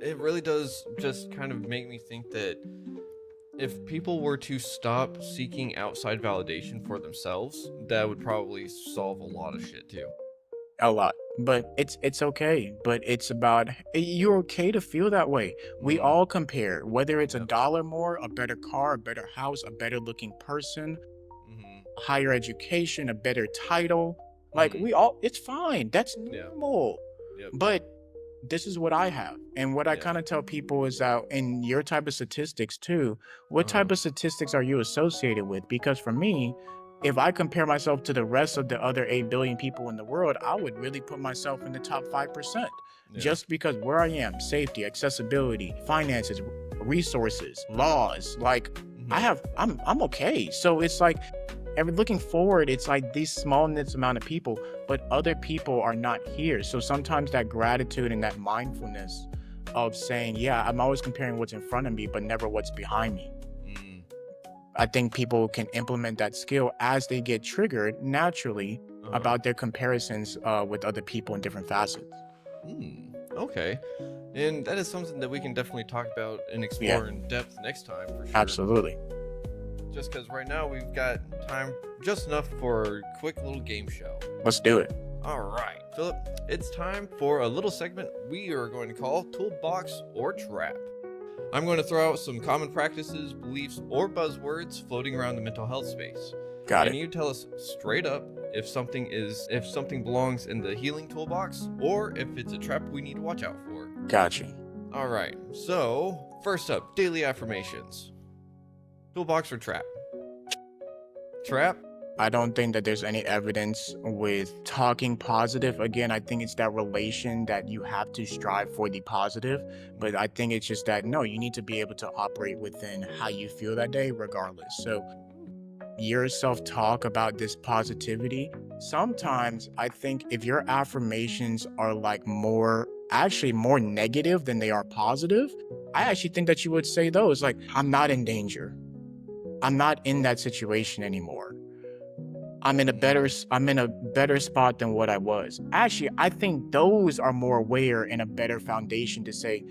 It really does just kind of make me think that if people were to stop seeking outside validation for themselves, that would probably solve a lot of shit too. A lot, but it's okay. But it's about you're okay to feel that way. We Mhm. all compare, whether it's a Yep. dollar more, a better car, a better house, a better looking person, Mhm. higher education, a better title. Like, Mhm. we all, it's fine. That's Yeah. normal. Yep. But this is what I have. And what I Yeah. kind of tell people is that in your type of statistics too, what Uh-huh. type of statistics are you associated with? Because for me, if I compare myself to the rest of the other 8 billion people in the world, I would really put myself in the top 5%. Yeah. Just because where I am, safety, accessibility, finances, resources, laws, like Mhm. I'm okay. So it's like looking forward, it's like these small knits amount of people, but other people are not here. So sometimes that gratitude and that mindfulness of saying, yeah, I'm always comparing what's in front of me, but never what's behind me. Mhm. I think people can implement that skill as they get triggered naturally Uh-huh. about their comparisons with other people in different facets. Okay. And that is something that we can definitely talk about and Yeah, explore in depth next time for sure. absolutely. Just because right now we've got time just enough for a quick little game show. Let's do it. All right, Philip, it's time for a little segment we are going to call Toolbox or Trap. I'm going to throw out some common practices, beliefs, or buzzwords floating around the mental health space. Got And it. you tell us straight up if something belongs in the healing toolbox or if it's a trap we need to watch out for. Got you. All right, so first up, daily affirmations. Toolbox or trap? Trap? I don't think that there's any evidence with talking positive. Again, I think it's that relation that you have to strive for the positive. But I think it's just that, no, you need to be able to operate within how you feel that day, regardless. So your self-talk about this positivity, sometimes I think if your affirmations are like more negative than they are positive, I actually think that you would say those like, I'm not in danger. I'm not in that situation anymore. I'm in a better spot than what I was. Actually, I think those are more aware and a better foundation to say,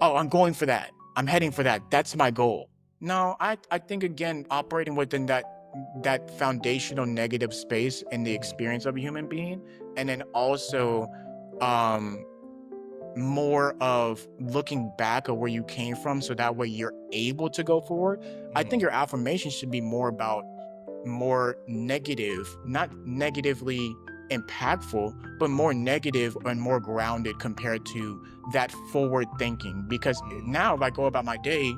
oh, I'm going for that. I'm heading for that. That's my goal. No, I think again, operating within that foundational negative space in the experience of a human being, and then also more of looking back at where you came from so that way you're able to go forward. I think your affirmation should be more about more negative, not negatively impactful, but more negative and more grounded compared to that forward thinking. Because now if I go about my day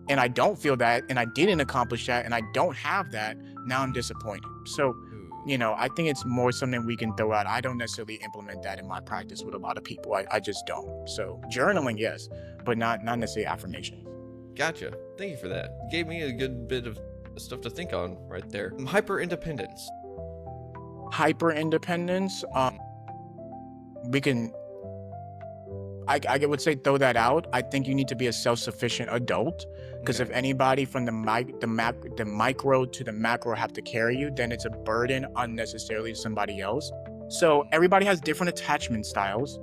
and I don't feel that and I didn't accomplish that and I don't have that, now I'm disappointed. So, I think it's more something we can throw out. I don't necessarily implement that in my practice with a lot of people. I just don't. So journaling, yes, but not necessarily affirmation. Gotcha. Thank you for that. You gave me a good bit of stuff to think on right there. Hyper independence. Hyper independence. We can. I would say throw that out. I think you need to be a self-sufficient adult, because if anybody from the micro to the macro have to carry you, then it's a burden unnecessarily to somebody else. So everybody has different attachment styles.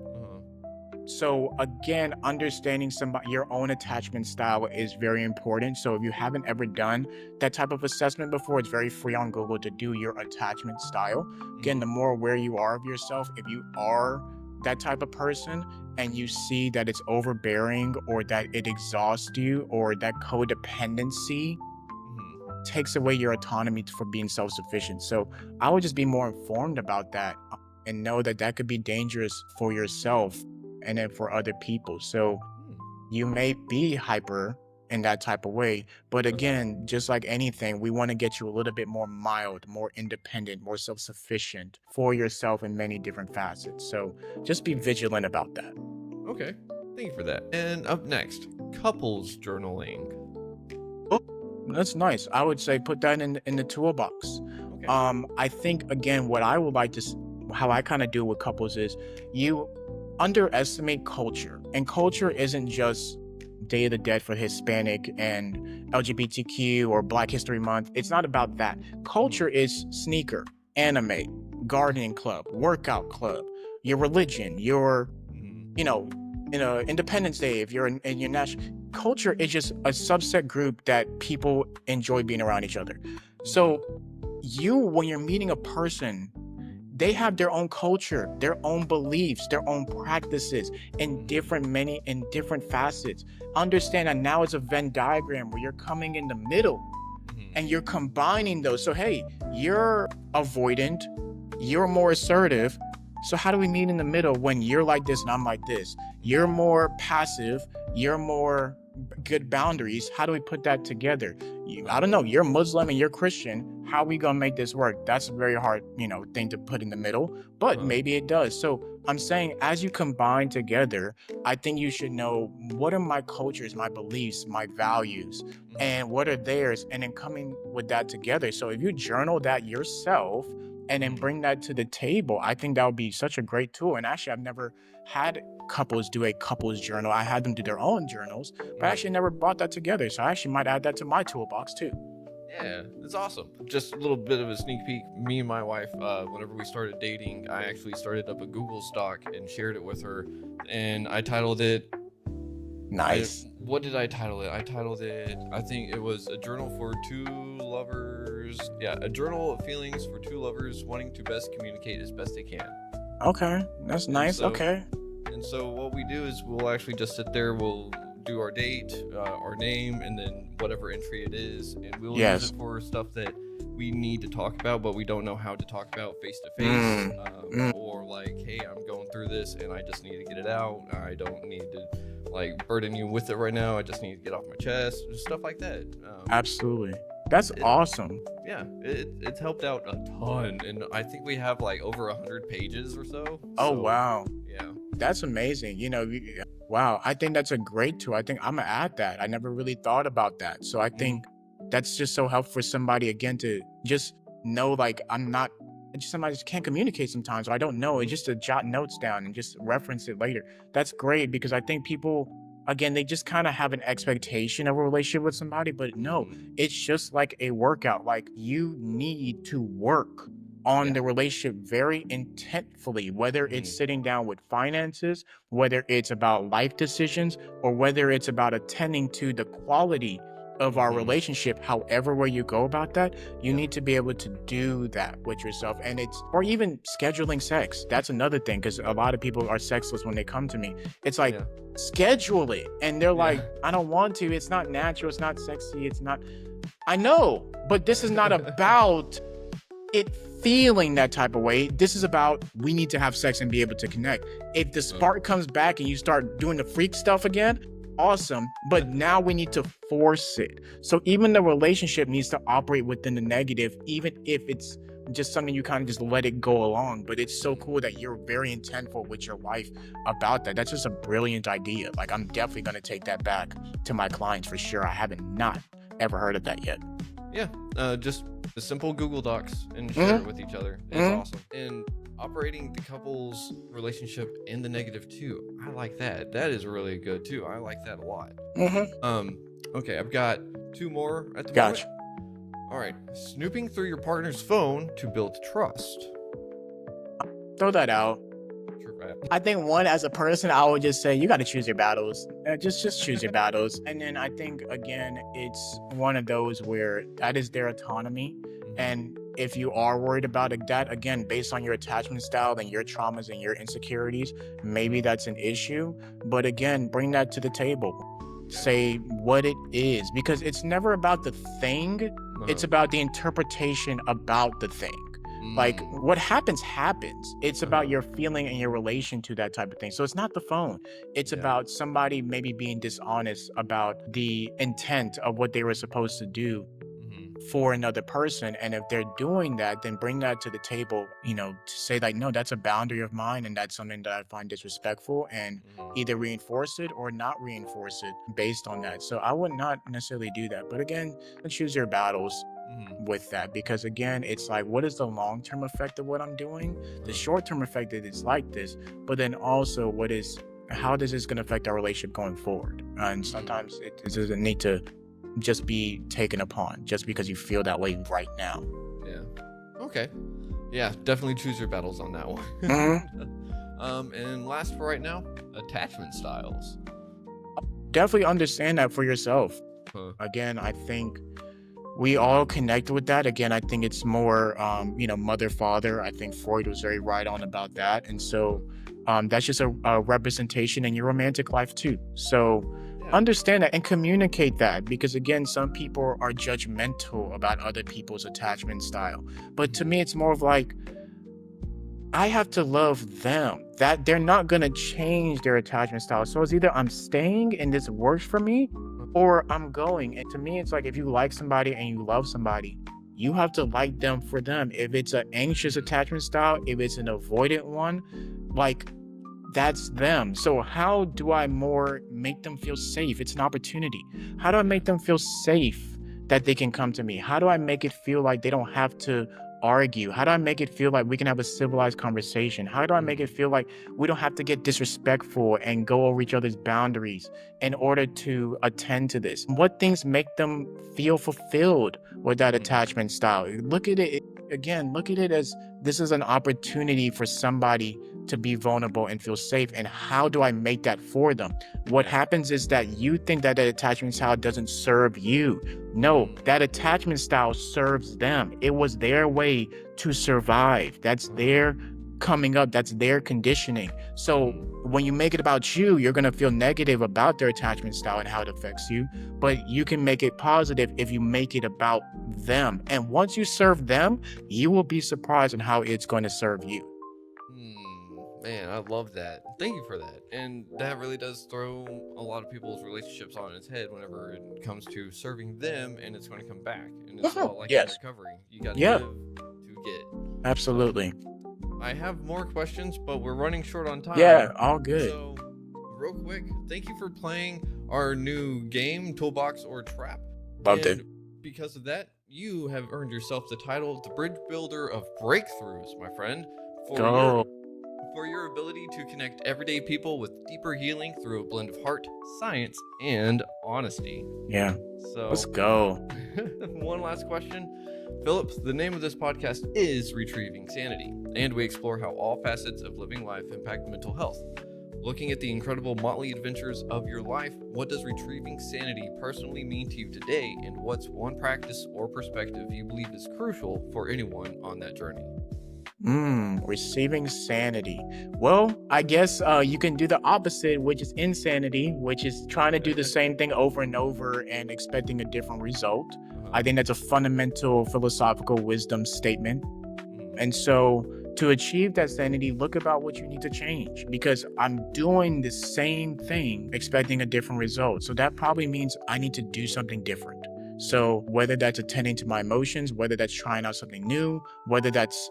So again, understanding your own attachment style is very important. So if you haven't ever done that type of assessment before, it's very free on Google to do your attachment style. Again, the more aware you are of yourself, if you are that type of person and you see that it's overbearing or that it exhausts you or that codependency takes away your autonomy for being self-sufficient. So I would just be more informed about that and know that that could be dangerous for yourself and then for other people. So you may be hyper in that type of way, but again, just like anything, we want to get you a little bit more mild, more independent, more self-sufficient for yourself in many different facets. So just be vigilant about that. Okay, thank you for that. And up next, couples journaling. Oh, that's nice. I would say put that in the toolbox. Okay. I think again, what I would like to, how I kind of do with couples is you underestimate culture, and culture isn't just Day of the Dead for Hispanic and LGBTQ or Black History Month. It's not about that. Culture is sneaker, anime, gardening club, workout club, your religion, your, Independence Day, if you're in your national culture, is just a subset group that people enjoy being around each other. So when you're meeting a person, they have their own culture, their own beliefs, their own practices in different facets. Understand that now it's a Venn diagram where you're coming in the middle and you're combining those. So, hey, you're avoidant, you're more assertive. So how do we meet in the middle when you're like this and I'm like this? You're more passive, you're more good boundaries. How do we put that together? I don't know, you're Muslim and you're Christian. How are we gonna make this work? That's a very hard, thing to put in the middle, but maybe it does. So I'm saying as you combine together, I think you should know what are my cultures, my beliefs, my values, and what are theirs, and then coming with that together. So if you journal that yourself and then bring that to the table, I think that would be such a great tool. And actually, I've never had couples do a couples journal. I had them do their own journals, but I actually never brought that together. So I actually might add that to my toolbox too. Yeah, it's awesome. Just a little bit of a sneak peek. Me and my wife, whenever we started dating, I actually started up a Google Doc and shared it with her, and I titled it. Nice. What did I title it? I titled it. I think it was a journal for two lovers. Yeah, a journal of feelings for two lovers wanting to best communicate as best they can. Okay, that's And nice. so, Okay. and so what we do is we'll actually just sit there. We'll do our date, our name, and then whatever entry it is, and we'll use Yes. it for stuff that we need to talk about, but we don't know how to talk about face to face, Mm. or like, hey, I'm going through this and I just need to get it out. I don't need to like burden you with it right now. I just need to get off my chest, stuff like that. Absolutely. That's awesome. Yeah, it's helped out a ton, and I think we have like over 100 pages or so. Oh, So, wow. yeah. That's amazing. Wow. I think that's a great tool. I think I'm gonna add that. I never really thought about that. So I think that's just so helpful for somebody again to just know, like, I'm not just somebody just can't communicate sometimes, or I don't know. It's just to jot notes down and just reference it later. That's great because I think people, again, they just kind of have an expectation of a relationship with somebody, but no, it's just like a workout. Like, you need to work on Yeah. the relationship very intentfully, whether it's sitting down with finances, whether it's about life decisions, or whether it's about attending to the quality of our relationship. However way you go about that, you need to be able to do that with yourself. And it's, or even scheduling sex. That's another thing, because a lot of people are sexless when they come to me. It's like, Yeah. schedule it, and they're like, Yeah. I don't want to, it's not natural, it's not sexy, it's not. I know, but this is not about it feeling that type of way. This is about, we need to have sex and be able to connect. If the spark comes back and you start doing the freak stuff again, awesome, but now we need to force it. So even the relationship needs to operate within the negative, even if it's just something you kind of just let it go along. But it's so cool that you're very intentful with your wife about that. That's just a brilliant idea. Like, I'm definitely going to take that back to my clients for sure. I haven't not ever heard of that yet. Yeah, just the simple Google Docs and share it with each other. It's awesome. And operating the couple's relationship in the negative too. I like that. That is really good too. I like that a lot. Okay, I've got two more at the Gotcha. moment. All right, snooping through your partner's phone to build trust. Throw that out. I think one, as a person, I would just say you got to choose your battles. Just choose your battles. And then I think, again, it's one of those where that is their autonomy. And if you are worried about it, that, again, based on your attachment style and your traumas and your insecurities, maybe that's an issue. But again, bring that to the table. Say what it is, because it's never about the thing. It's about the interpretation about the thing. Like, what happens. It's about your feeling and your relation to that type of thing. So it's not the phone. It's about somebody maybe being dishonest about the intent of what they were supposed to do for another person. And if they're doing that, then bring that to the table, to say, like, no, that's a boundary of mine, and that's something that I find disrespectful, and either reinforce it or not reinforce it based on that. So I would not necessarily do that. But again, choose your battles with that, because again, it's like, what is the long-term effect of what I'm doing? The short-term effect that it's like this, but then also how does this going to affect our relationship going forward? And sometimes it doesn't need to just be taken upon just because you feel that way right now. Yeah. Okay. Yeah, definitely choose your battles on that one. And last for right now, attachment styles. Definitely understand that for yourself. Again, I think we all connect with that. Again, I think it's more, mother, father. I think Freud was very right on about that. And so that's just a representation in your romantic life too. So understand that and communicate that, because again, some people are judgmental about other people's attachment style. But to me, it's more of like, I have to love them, that they're not going to change their attachment style. So it's either I'm staying and this works for me, or I'm going. And to me, it's like, if you like somebody and you love somebody, you have to like them for them. If it's an anxious attachment style, if it's an avoidant one, like, that's them. So how do I more make them feel safe? It's an opportunity. How do I make them feel safe that they can come to me? How do I make it feel like they don't have to argue? How do I make it feel like we can have a civilized conversation? How do I make it feel like we don't have to get disrespectful and go over each other's boundaries in order to attend to this? What things make them feel fulfilled with that attachment style? Look at it again, look at it as this is an opportunity for somebody to be vulnerable and feel safe. And how do I make that for them? What happens is that you think that attachment style doesn't serve you. No, that attachment style serves them. It was their way to survive. That's their coming up. That's their conditioning. So when you make it about you, you're going to feel negative about their attachment style and how it affects you. But you can make it positive if you make it about them. And once you serve them, you will be surprised on how it's going to serve you. Man, I love that. Thank you for that. And that really does throw a lot of people's relationships on its head whenever it comes to serving them, and it's going to come back. And it's a lot like in recovery. You got to give to get. Absolutely. I have more questions, but we're running short on time. Yeah, all good. So, real quick, thank you for playing our new game, Toolbox or Trap. Loved it. Because of that, you have earned yourself the title of the Bridge Builder of Breakthroughs, my friend. For your ability to connect everyday people with deeper healing through a blend of heart, science, and honesty. Yeah. So let's go. One last question. Philip, the name of this podcast is Retrieving Sanity, and we explore how all facets of living life impact mental health. Looking at the incredible motley adventures of your life, what does retrieving sanity personally mean to you today, and what's one practice or perspective you believe is crucial for anyone on that journey? Receiving sanity. Well, I guess you can do the opposite, which is insanity, which is trying to do the same thing over and over and expecting a different result. I think that's a fundamental philosophical wisdom statement. And so to achieve that sanity, look about what you need to change, because I'm doing the same thing, expecting a different result. So that probably means I need to do something different. So whether that's attending to my emotions, whether that's trying out something new, whether that's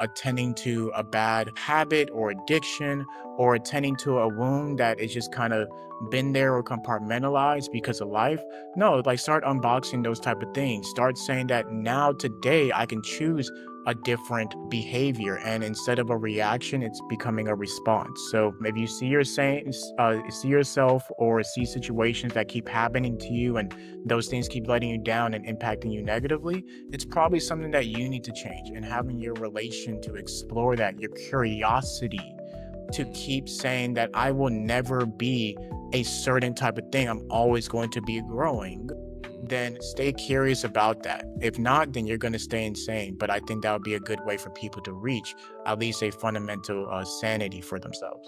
attending to a bad habit or addiction, or attending to a wound that is just kind of been there or compartmentalized because of life. No, like start unboxing those type of things. Start saying that now today I can choose a different behavior, and instead of a reaction, it's becoming a response. So if you see yourself or see situations that keep happening to you and those things keep letting you down and impacting you negatively, it's probably something that you need to change. And having your relation to explore that, your curiosity to keep saying that I will never be a certain type of thing, I'm always going to be growing, then stay curious about that. If not, then you're going to stay insane. But I think that would be a good way for people to reach at least a fundamental sanity for themselves.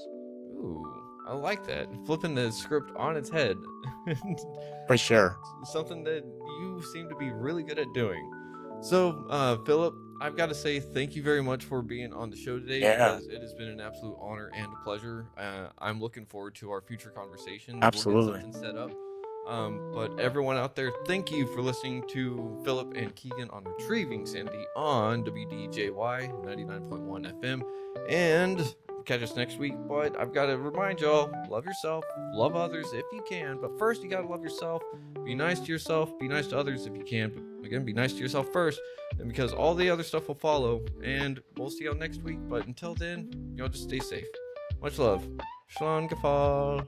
Ooh, I like that. Flipping the script on its head. For sure. Something that you seem to be really good at doing. So, Philip, I've got to say thank you very much for being on the show today, because it has been an absolute honor and a pleasure. I'm looking forward to our future conversation. Absolutely. We'll get something set up. But everyone out there, thank you for listening to Philip and Keegan on Retrieving Sanity on WDJY 99.1 FM. And catch us next week. But I've got to remind y'all, love yourself, love others if you can. But first, you got to love yourself. Be nice to yourself. Be nice to others if you can. But again, be nice to yourself first. And because all the other stuff will follow. And we'll see y'all next week. But until then, y'all just stay safe. Much love. Shalom Gafal.